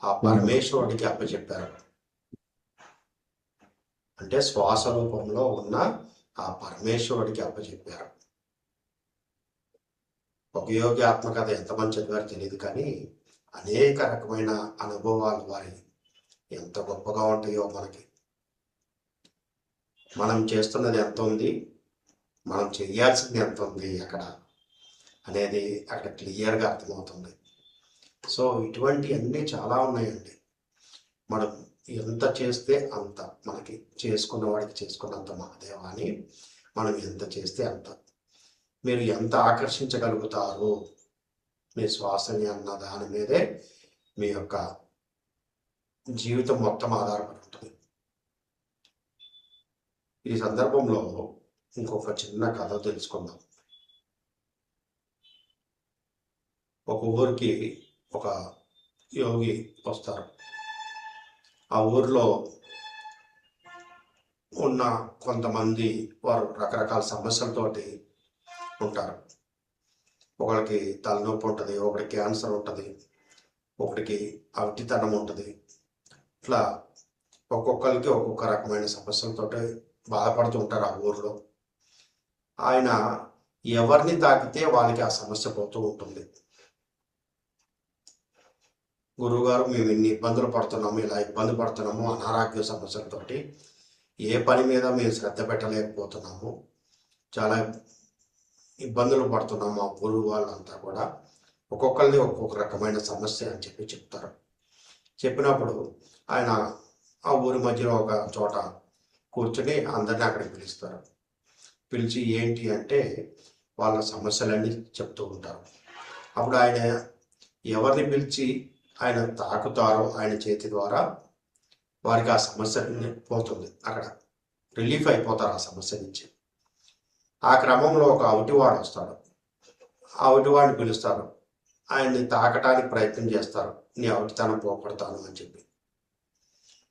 ఆ పరమేశ్వరుడికి అప్పచెప్పారు. అంటే శ్వాస రూపంలో ఉన్న ఆ పరమేశ్వరుడికి అప్పచెప్పారు. ఒక యోగి ఆత్మకథ ఎంతమంది చదివారో తెలియదు, కానీ అనేక రకమైన అనుభవాలు వారి ఎంత గొప్పగా ఉంటాయో మనకి. మనం చేస్తున్నది ఎంత ఉంది, మనం చేయాల్సింది ఎంత ఉంది అక్కడ అనేది అక్కడ క్లియర్గా అర్థమవుతుంది. సో ఇటువంటి అన్నీ చాలా ఉన్నాయండి. మనం ఎంత చేస్తే అంత, మనకి చేసుకున్న వాడికి చేసుకున్నంత మహాదేవ అని, మనం ఎంత చేస్తే అంత. మీరు ఎంత ఆకర్షించగలుగుతారు మీ శ్వాసని అన్న దాని మీదే మీ యొక్క జీవితం మొత్తం ఆధారపడి ఉంటుంది. ఈ సందర్భంలో ఇంకొక చిన్న కథ తెలుసుకుందాం. ఒక ఊరికి ఒక యోగి వస్తారు. ఆ ఊరిలో ఉన్న కొంతమంది వారు రకరకాల సమస్యలతోటి ఉంటారు. ఒకరికి తలనొప్పి ఉంటుంది, ఒకరికి క్యాన్సర్ ఉంటుంది, ఒకరికి అవిటితనం ఉంటుంది. ఇట్లా ఒక్కొక్కరికి ఒక్కొక్క రకమైన సమస్యలతో బాధపడుతూ ఉంటారు ఆ ఊరిలో. ఆయన ఎవరిని తాకితే వాళ్ళకి ఆ సమస్య పోతూ ఉంటుంది. గురువుగారు, మేము ఇన్ని ఇబ్బందులు పడుతున్నాము, ఇలా ఇబ్బంది పడుతున్నాము, అనారోగ్య సమస్యలతోటి ఏ పని మీద మేము శ్రద్ధ పెట్టలేకపోతున్నాము, చాలా ఇబ్బందులు పడుతున్నాము. ఆ ఊరు వాళ్ళంతా కూడా ఒక్కొక్కరిని ఒక్కొక్క రకమైన సమస్య అని చెప్తారు. చెప్పినప్పుడు ఆయన ఆ ఊరి మధ్యలో ఒక చోట కూర్చొని అందరినీ అక్కడికి పిలుస్తారు. పిలిచి ఏంటి అంటే వాళ్ళ సమస్యలన్నీ చెప్తూ ఉంటారు. అప్పుడు ఆయన ఎవరిని పిలిచి ఆయన తాకుతారో ఆయన చేతి ద్వారా వారికి ఆ సమస్య పోతుంది, అక్కడ రిలీఫ్ అయిపోతారు ఆ సమస్య నుంచి. ఆ క్రమంలో ఒక అవిటివాడు వస్తాడు. ఆ అవిటివాడిని పిలుస్తారు. ఆయన్ని తాకటానికి ప్రయత్నం చేస్తారు, నీ అవిటితనం పోగొడతాను అని చెప్పి.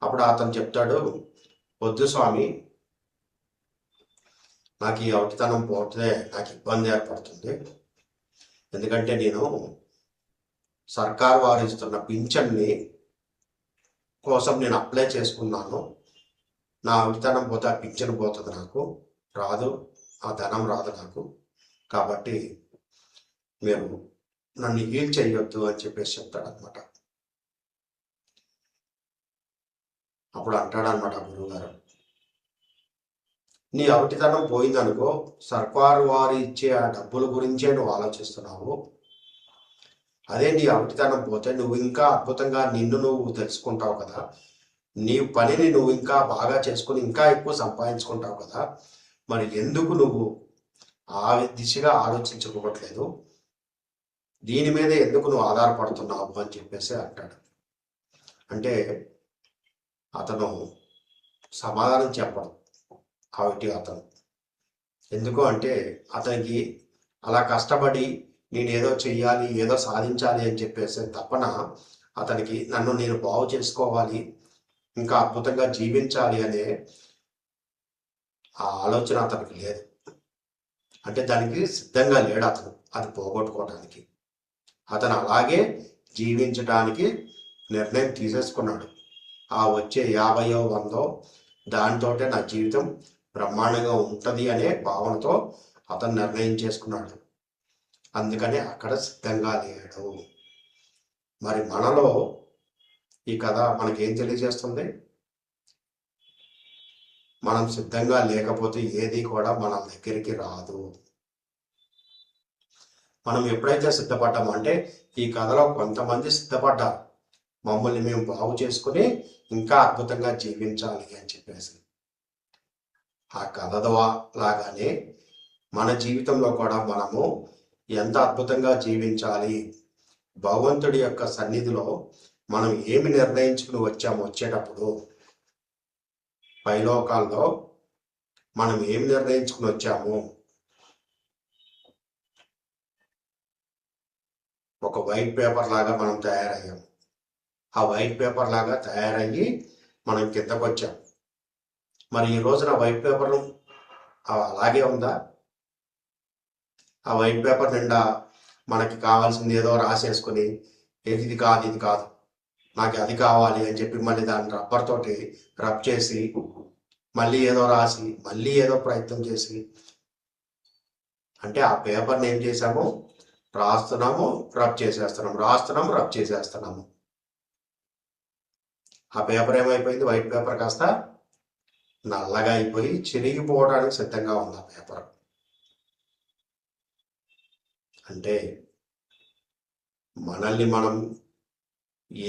అప్పుడు అతను చెప్తాడు, వద్దు స్వామి, నాకు ఈ అవిటితనం పోతే నాకు ఇబ్బంది ఏర్పడుతుంది. ఎందుకంటే నేను సర్కారు వారు ఇస్తున్న పింఛన్ని కోసం నేను అప్లై చేసుకున్నాను. నా అవిటితనం పోతే ఆ పింఛన్ పోతుంది, నాకు రాదు, ఆ ధనం రాదు నాకు. కాబట్టి మీరు నన్ను హీల్ చేయొద్దు అని చెప్పేసి చెప్తాడనమాట. అప్పుడు అంటాడనమాట గురువుగారు, నీ అవిటితనం పోయిందనుకో, సర్కారు వారు ఇచ్చే ఆ డబ్బుల గురించే నువ్వు ఆలోచిస్తున్నావు. అదే నీ అవిటితనం పోతే నువ్వు ఇంకా అద్భుతంగా నిన్ను నువ్వు తెలుసుకుంటావు కదా, నీ పనిని నువ్వు ఇంకా బాగా చేసుకుని ఇంకా ఎక్కువ సంపాదించుకుంటావు కదా, మరి ఎందుకు నువ్వు ఆ దిశగా ఆలోచించుకోవట్లేదు, దీని మీదే ఎందుకు నువ్వు ఆధారపడుతున్నావు అని చెప్పేసి అంటాడు. అంటే అతను సమాధానం చెప్పడు అతను. ఎందుకు అంటే అతనికి అలా కష్టపడి నేను ఏదో చెయ్యాలి, ఏదో సాధించాలి అని చెప్పేసి తపన అతనికి, నన్ను నేను బాగు చేసుకోవాలి, ఇంకా అద్భుతంగా జీవించాలి అనే ఆ ఆలోచన అతనికి లేదు. అంటే దానికి సిద్ధంగా లేడు అతను, అది పోగొట్టుకోవడానికి. అతను అలాగే జీవించడానికి నిర్ణయం తీసేసుకున్నాడు. ఆ వచ్చే 50వ 100వ దానితోటే నా జీవితం బ్రహ్మాండంగా ఉంటుంది అనే భావనతో అతను నిర్ణయం చేసుకున్నాడు. అందుకని అక్కడ సిద్ధంగా లేడు. మరి మనలో ఈ కథ మనకేం తెలియజేస్తుంది? మనం సిద్ధంగా లేకపోతే ఏది కూడా మన దగ్గరికి రాదు. మనం ఎప్పుడైతే సిద్ధపడ్డామో, అంటే ఈ కథలో కొంతమంది సిద్ధపడ్డారు, మమ్మల్ని మేము బాగు చేసుకుని ఇంకా అద్భుతంగా జీవించాలి అని చెప్పేసి. ఆ కథ లాగానే మన జీవితంలో కూడా మనము ఎంత అద్భుతంగా జీవించాలి, భగవంతుడి యొక్క సన్నిధిలో మనం ఏమి నిర్ణయించుకుని వచ్చేటప్పుడు పైలోకాల్లో మనం ఏమి నిర్ణయించుకుని వచ్చాము, ఒక వైట్ పేపర్ లాగా మనం తయారయ్యాము. ఆ వైట్ పేపర్ లాగా తయారయ్యి మనం కిందకు వచ్చాం. మరి ఈ రోజున వైట్ పేపర్ అలాగే ఉందా? ఆ వైట్ పేపర్ నిండా మనకి కావాల్సింది ఏదో రాసేసుకుని, ఇది కాదు ఇది కాదు నాకు అది కావాలి అని చెప్పి మళ్ళీ దాన్ని రబ్బర్ తోటి రబ్ చేసి మళ్ళీ ఏదో రాసి మళ్ళీ ఏదో ప్రయత్నం చేసి, అంటే ఆ పేపర్ని ఏం చేసాము, రాస్తున్నాము రబ్ చేసేస్తున్నాము, రాస్తున్నాము రబ్ చేసేస్తున్నాము. ఆ పేపర్ ఏమైపోయింది? వైట్ పేపర్ కాస్త నల్లగా అయిపోయి చిరిగిపోవడానికి సిద్ధంగా ఉంది ఆ పేపర్. అంటే మనల్ని మనం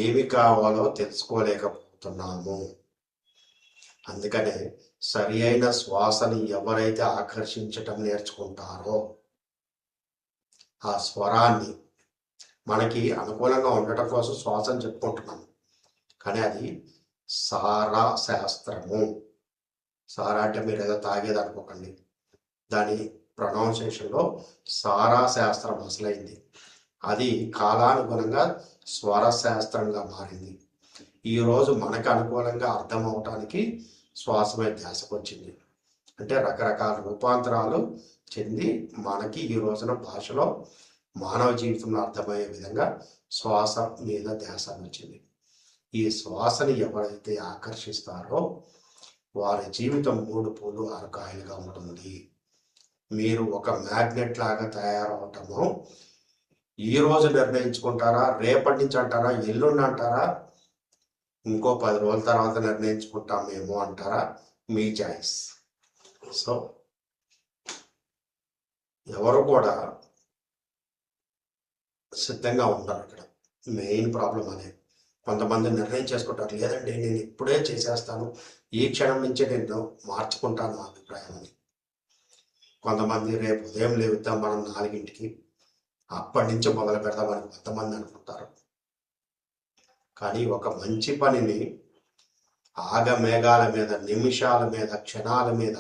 ఏమి కావాలో తెలుసుకోలేకపోతున్నాము. అందుకనే సరి అయిన శ్వాసని ఎవరైతే ఆకర్షించటం నేర్చుకుంటారో ఆ స్వరాన్ని మనకి అనుకూలంగా ఉండటం కోసం శ్వాసను చెప్పుకుంటున్నాం, కానీ అది సారా శాస్త్రము. సారా అంటే మీరు ఏదో తాగేది అనుకోకండి, దాని ప్రొనౌన్సియేషన్లో సారా శాస్త్రం అసలైంది. అది కాలానుగుణంగా స్వర శాస్త్రంగా మారింది. ఈరోజు మనకు అనుకూలంగా అర్థం అవటానికి శ్వాస మీద ధ్యాసకు వచ్చింది. అంటే రకరకాల రూపాంతరాలు చెంది మనకి ఈ రోజున భాషలో మానవ జీవితంలో అర్థమయ్యే విధంగా శ్వాస మీద ధ్యాస వచ్చింది. ఈ శ్వాసని ఎవరైతే ఆకర్షిస్తారో వారి జీవితం 3 పూలు 6 కాయలుగా ఉంటుంది. మీరు ఒక మ్యాగ్నెట్ లాగా తయారవటము ఈ రోజు నిర్ణయించుకుంటారా, రేపటి నుంచి అంటారా, ఎల్లుండి అంటారా, ఇంకో 10 రోజుల తర్వాత నిర్ణయించుకుంటామేమో అంటారా, మీ చాయిస్. సో ఎవరు కూడా సిద్ధంగా ఉంటారు. ఇక్కడ మెయిన్ ప్రాబ్లం అదే. కొంతమంది నిర్ణయం చేసుకుంటారు, లేదండి నేను ఇప్పుడే చేసేస్తాను, ఈ క్షణం నుంచే నేను మార్చుకుంటాను నా అభిప్రాయం అని. కొంతమంది రేపు ఉదయం లేవుతాం మనం 4ంటికి, అప్పటి నుంచి మొదలు పెడదామని కొంతమంది అనుకుంటారు. కానీ ఒక మంచి పనిని ఆగమేఘాల మీద, నిమిషాల మీద, క్షణాల మీద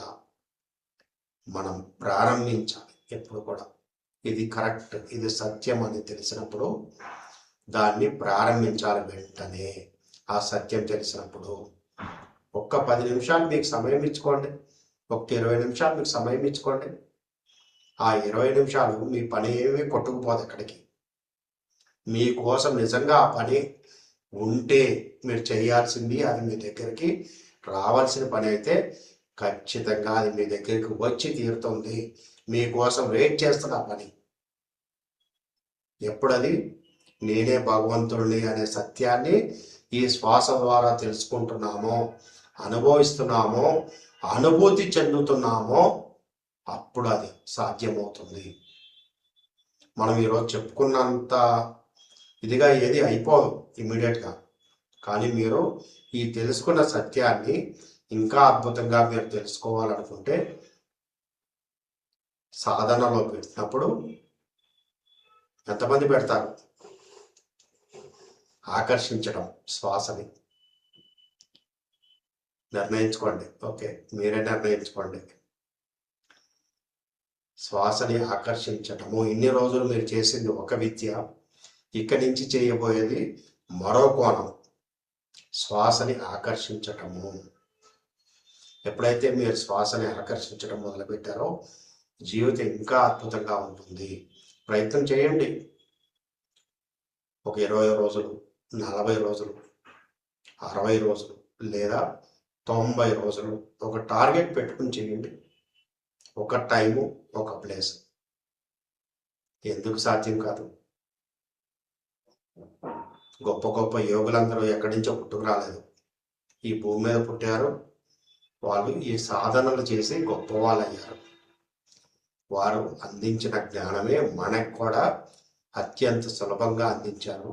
మనం ప్రారంభించాలి. ఎప్పుడు కూడా ఇది కరెక్ట్, ఇది సత్యం అని తెలిసినప్పుడు దాన్ని ప్రారంభించాలి వెంటనే. ఆ సత్యం తెలిసినప్పుడు ఒక్క 10 నిమిషాలు మీకు సమయం ఇచ్చుకోండి, ఒక్క 20 నిమిషాలు మీకు సమయం ఇచ్చుకోండి. ఆ 20 నిమిషాలు మీ పని ఏమీ కొట్టుకుపోదు ఎక్కడికి. మీకోసం నిజంగా ఆ పని ఉంటే మీరు చేయాల్సింది, అది మీ దగ్గరికి రావాల్సిన పని అయితే ఖచ్చితంగా అది మీ దగ్గరికి వచ్చి తీరుతుంది. మీకోసం వెయిట్ చేస్తున్న పని ఎప్పుడది నేనే భగవంతుడిని అనే సత్యాన్ని ఈ శ్వాస ద్వారా తెలుసుకుంటున్నామో, అనుభవిస్తున్నామో, అనుభూతి చెందుతున్నామో అప్పుడు అది సాధ్యమవుతుంది. మనం ఈరోజు చెప్పుకున్నంత ఇదిగా ఏది అయిపోదు ఇమ్మీడియట్గా, కానీ మీరు ఈ తెలుసుకున్న సత్యాన్ని ఇంకా అద్భుతంగా మీరు తెలుసుకోవాలనుకుంటే సాధనలో పెట్టినప్పుడు ఎంతమంది పెడతారు? ఆకర్షించడం శ్వాసని నిర్ణయించుకోండి. ఓకే, మీరే నిర్ణయించుకోండి. శ్వాసని ఆకర్షించటము ఇన్ని రోజులు మీరు చేసింది ఒక విద్య, ఇక్కడి నుంచి చేయబోయేది మరో కోణం, శ్వాసని ఆకర్షించటము. ఎప్పుడైతే మీరు శ్వాసని ఆకర్షించడం మొదలుపెట్టారో జీవితం ఇంకా అద్భుతంగా ఉంటుంది. ప్రయత్నం చేయండి. ఒక 20 రోజులు, 40 రోజులు, 60 రోజులు లేదా 90 రోజులు ఒక టార్గెట్ పెట్టుకుని చేయండి. ఒక టైము, ఒక ప్లేస్. ఎందుకు సాధ్యం కాదు? గొప్ప గొప్ప యోగులందరూ ఎక్కడి నుంచో పుట్టుకు రాలేదు, ఈ భూమి మీద పుట్టారు. వాళ్ళు ఈ సాధనలు చేసి గొప్ప వాళ్ళు అయ్యారు. వారు అందించిన జ్ఞానమే మనకు కూడా అత్యంత సులభంగా అందించారు.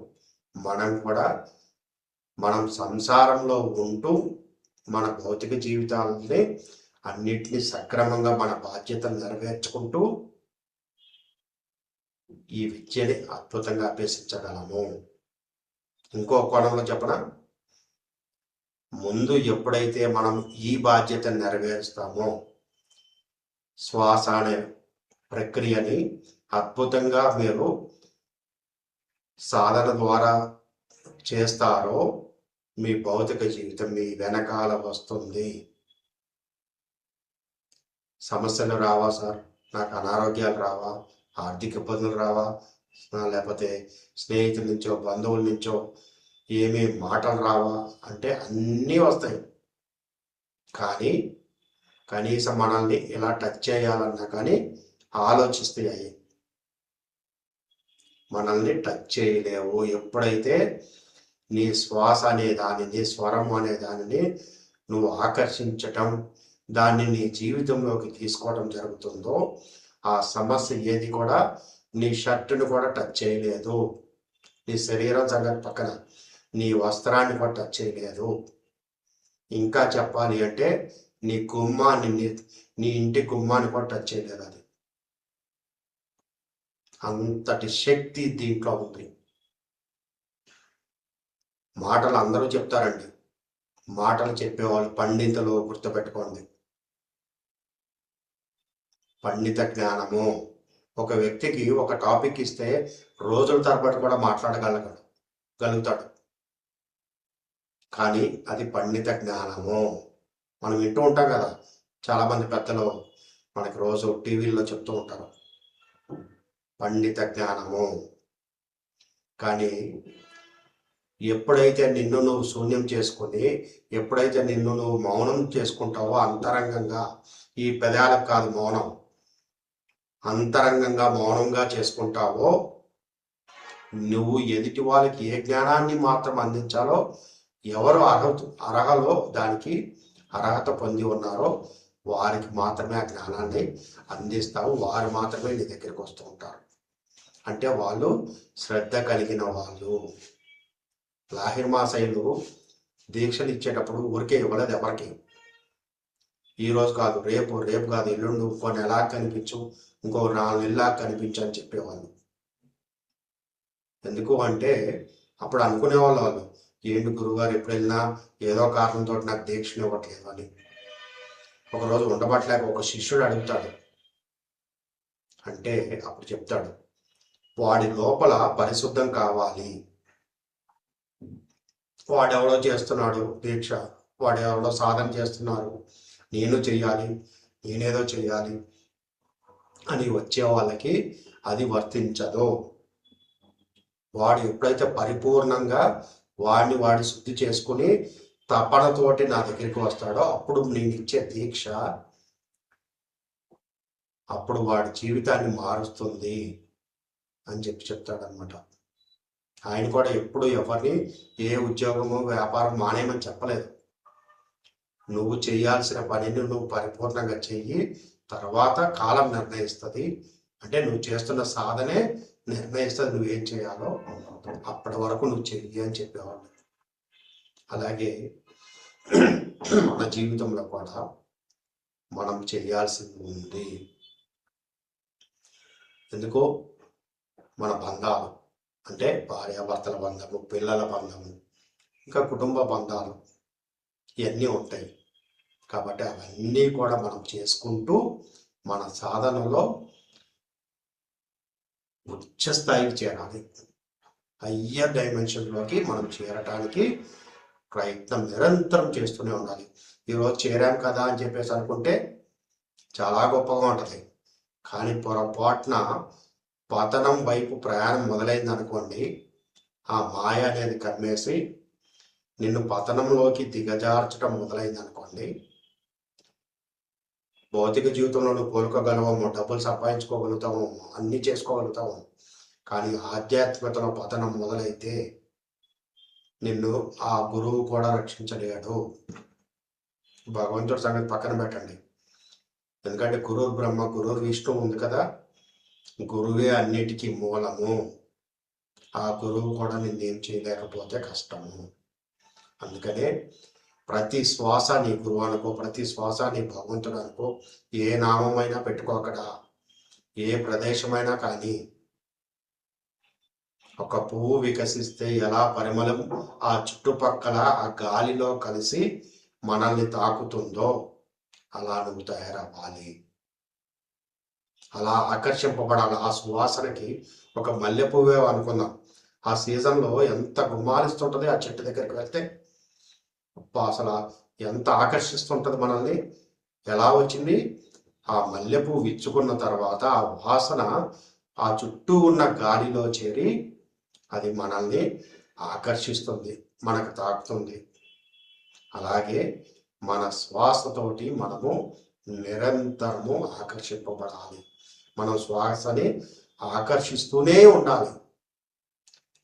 మనం సంసారంలో ఉంటూ మన భౌతిక జీవితాలని అన్నిటినీ సక్రమంగా మన బాధ్యతలు నెరవేర్చుకుంటూ ఈ విద్యని అద్భుతంగా అభ్యసించగలము. ఇంకో కోణంలో చెప్పనా, ముందు ఎప్పుడైతే మనం ఈ బాధ్యతను నెరవేరుస్తామో శ్వాస అనే ప్రక్రియని అద్భుతంగా మీరు సాధన ద్వారా చేస్తారో మీ భౌతిక జీవితం మీ వెనకాల వస్తుంది. సమస్యలు రావా సార్, నాకు అనారోగ్యాలు రావా, ఆర్థిక ఇబ్బందులు రావా, లేకపోతే స్నేహితుల నుంచో బంధువుల నుంచో ఏమీ మాటలు రావా అంటే అన్నీ వస్తాయి. కానీ కనీసం మనల్ని ఇలా టచ్ చేయాలన్నా కానీ ఆలోచిస్తాయి, మనల్ని టచ్ చేయలేవు. ఎప్పుడైతే నీ శ్వాస అనే దానిని, స్వరం అనే దానిని నువ్వు ఆకర్షించటం, దాన్ని నీ జీవితంలోకి తీసుకోవడం జరుగుతుందో ఆ సమస్య ఏది కూడా నీ షర్టును కూడా టచ్ చేయలేదు, నీ శరీరం సంగతి పక్కన నీ వస్త్రాన్ని కూడా టచ్ చేయలేదు. ఇంకా చెప్పాలి అంటే నీ గుమ్మాన్ని, నీ ఇంటి గుమ్మాన్ని కూడా టచ్ చేయలేదు. అది అంతటి శక్తి దీంట్లో ఉంది. మాటలు అందరూ చెప్తారండి, మాటలు చెప్పేవాళ్ళు పండితులు, గుర్తుపెట్టుకోండి. పండిత జ్ఞానము. ఒక వ్యక్తికి ఒక టాపిక్ ఇస్తే రోజుల తరబడి కూడా మాట్లాడగలుగుతాడు, కానీ అది పండిత జ్ఞానము. మనం వింటూ ఉంటాం కదా, చాలామంది పెద్దలు మనకి రోజు టీవీల్లో చెప్తూ ఉంటారు పండిత జ్ఞానము. కానీ ఎప్పుడైతే నిన్ను నువ్వు శూన్యం చేసుకుని, ఎప్పుడైతే నిన్ను నువ్వు మౌనం చేసుకుంటావో అంతరంగంగా, ఈ పెదాలకు కాదు మౌనం, అంతరంగంగా మౌనంగా చేసుకుంటావో, నువ్వు ఎదుటి వాళ్ళకి ఏ జ్ఞానాన్ని మాత్రం అందించాలో, ఎవరు అర్హలో దానికి అర్హత పొంది ఉన్నారో వారికి మాత్రమే ఆ జ్ఞానాన్ని అందిస్తావు. వారు మాత్రమే నీ దగ్గరికి వస్తూ ఉంటారు. అంటే వాళ్ళు శ్రద్ధ కలిగిన వాళ్ళు. లాహిర్ మాసైలు దీక్షలు ఇచ్చేటప్పుడు ఊరికే ఇవ్వలేదు ఎవరికి. ఈరోజు కాదు, రేపు కాదు, ఎల్లుండి ఇంకో నెలా కనిపించు, ఇంకో 4 నెలలా కనిపించు అని చెప్పేవాళ్ళు. ఎందుకు అంటే అప్పుడు అనుకునేవాళ్ళు వాళ్ళు, ఏంటి గురువుగారు ఎప్పుడు వెళ్ళినా ఏదో కారణంతో నాకు దీక్షను ఇవ్వట్లేదు అని. ఒకరోజు ఉండబట్టలేక ఒక శిష్యుడు అడుగుతాడు. అంటే అప్పుడు చెప్తాడు, వాడి లోపల పరిశుద్ధం కావాలి. వాడెవడో చేస్తున్నాడు దీక్ష, వాడెవడో సాధన చేస్తున్నారు, నేను చెయ్యాలి, నేనేదో చెయ్యాలి అని వచ్చే వాళ్ళకి అది వర్తించదు. వాడు ఎప్పుడైతే పరిపూర్ణంగా వాడి శుద్ధి చేసుకుని తపనతోటి నా దగ్గరికి వస్తాడో అప్పుడు నేను ఇచ్చే దీక్ష అప్పుడు వాడి జీవితాన్ని మారుస్తుంది అని చెప్తాడనమాట. ఆయన కూడా ఎప్పుడు ఎవరిని ఏ ఉద్యోగము వ్యాపారం మానేయమని చెప్పలేదు. నువ్వు చేయాల్సిన పనిని నువ్వు పరిపూర్ణంగా చెయ్యి, తర్వాత కాలం నిర్ణయిస్తుంది. అంటే నువ్వు చేస్తున్న సాధనే నిర్ణయిస్తుంది నువ్వేం చేయాలో, అప్పటి వరకు నువ్వు చెయ్యి అని చెప్పేవాళ్ళు. అలాగే మన జీవితంలో కూడా మనం చేయాల్సింది ఉంది. ఎందుకో మన బంధాలు, అంటే భార్యాభర్తల బంధము, పిల్లల బంధము, ఇంకా కుటుంబ బంధాలు ఇవన్నీ ఉంటాయి. కాబట్టి అవన్నీ కూడా మనం చేసుకుంటూ మన సాధనలో ఉచ్చ స్థాయికి చేరాలి. హయ్యర్ డైమెన్షన్లోకి మనం చేరటానికి ప్రయత్నం నిరంతరం చేస్తూనే ఉండాలి. ఈరోజు చేరాం కదా అని చెప్పేసి అనుకుంటే చాలా గొప్పగా ఉంటుంది, కానీ పొరపాటున పతనం వైపు ప్రయాణం మొదలైంది అనుకోండి, ఆ మాయ అనేది కమ్మేసి నిన్ను పతనంలోకి దిగజార్చడం మొదలైంది అనుకోండి, భౌతిక జీవితంలో నువ్వు కోలుకోగలవు, డబ్బులు సంపాదించుకోగలుగుతావు, అన్నీ చేసుకోగలుగుతావు, కానీ ఆధ్యాత్మికతలో పతనం మొదలైతే నిన్ను ఆ గురువు కూడా రక్షించలేడు. భగవంతుడి సంగతి పక్కన పెట్టండి, ఎందుకంటే గురువు బ్రహ్మ, గురువు విష్ణు ఉంది కదా, గురువే అన్నిటికీ మూలము. ఆ గురువు కూడా నిన్నేం చేయలేకపోతే కష్టము. అందుకనే ప్రతి శ్వాస నీ గురువు అనుకో, ప్రతి శ్వాస నీ భగవంతుడు అనుకో. ఏ నామమైనా పెట్టుకో, అక్కడ ఏ ప్రదేశమైనా కానీ. ఒక పువ్వు వికసిస్తే ఎలా పరిమళం ఆ చుట్టుపక్కల ఆ గాలిలో కలిసి మనల్ని తాకుతుందో అలా నువ్వు తయారవ్వాలి, అలా ఆకర్షింపబడాలి. ఆ సువాసనకి ఒక మల్లె పువ్వే అనుకుందాం, ఆ సీజన్లో ఎంత గుమ్మాలిస్తుంటుంది, ఆ చెట్టు దగ్గరికి వెళ్తే అసలు ఎంత ఆకర్షిస్తుంటుంది మనల్ని. ఎలా వచ్చింది? ఆ మల్లెపూ విచ్చుకున్న తర్వాత ఆ వాసన ఆ చుట్టూ ఉన్న గాలిలో చేరి అది మనల్ని ఆకర్షిస్తుంది, మనకు తాకుతుంది. అలాగే మన శ్వాసతోటి మనము నిరంతరము ఆకర్షింపబడాలి. మనం శ్వాసని ఆకర్షిస్తూనే ఉండాలి.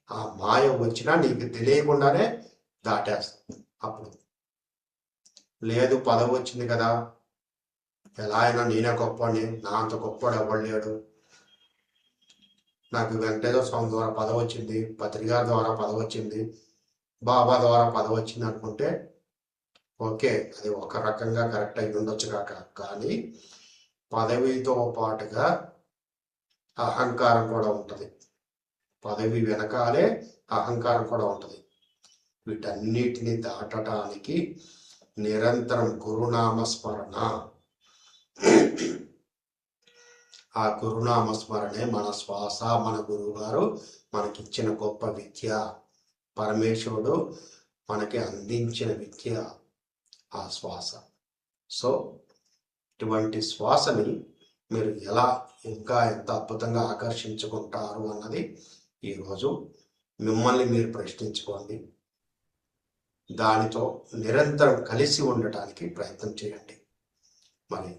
ఆ మాయ వచ్చినా నీకు తెలియకుండానే దాటేస్తుంది. అప్పుడు లేదు, పదవి వచ్చింది కదా, ఎలా అయినా నేనే గొప్పని, నా అంత గొప్పడు ఎవడు లేడు, నాకు వెంకటేశ్వర స్వామి ద్వారా పదవి వచ్చింది, పత్రికారి ద్వారా పదవి వచ్చింది, బాబా ద్వారా పదవి వచ్చింది అనుకుంటే ఓకే, అది ఒక రకంగా కరెక్ట్ అయి ఉండొచ్చు కాక, కానీ పదవితో పాటుగా అహంకారం కూడా ఉంటుంది. పదవి వెనకాలే అహంకారం కూడా ఉంటుంది. వీటన్నిటిని దాటడానికి నిరంతరం గురునామస్మరణ, ఆ గురునామస్మరణే మన శ్వాస, మన గురువు గారు మనకిచ్చిన గొప్ప విద్య, పరమేశ్వరుడు మనకి అందించిన విద్య ఆ శ్వాస. సో ఇటువంటి శ్వాసని మీరు ఎలా ఇంకా ఎంత అద్భుతంగా ఆకర్షించుకుంటారు అన్నది ఈరోజు మిమ్మల్ని మీరు ప్రశ్నించుకోండి. దానితో నిరంతరం కలిసి ఉండటానికి ప్రయత్నం చేయండి. మరి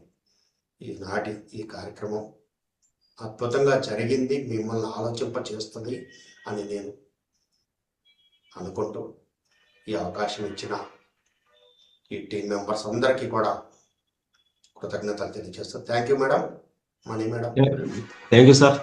ఈనాటి ఈ కార్యక్రమం అద్భుతంగా జరిగింది, మిమ్మల్ని ఆలోచింప చేస్తుంది అని నేను అనుకుంటూ ఈ అవకాశం ఇచ్చిన ఈ టీం మెంబర్స్ అందరికీ కూడా కృతజ్ఞతలు తెలియజేస్తాను. Thank you madam, Mani madam. Thank you sir.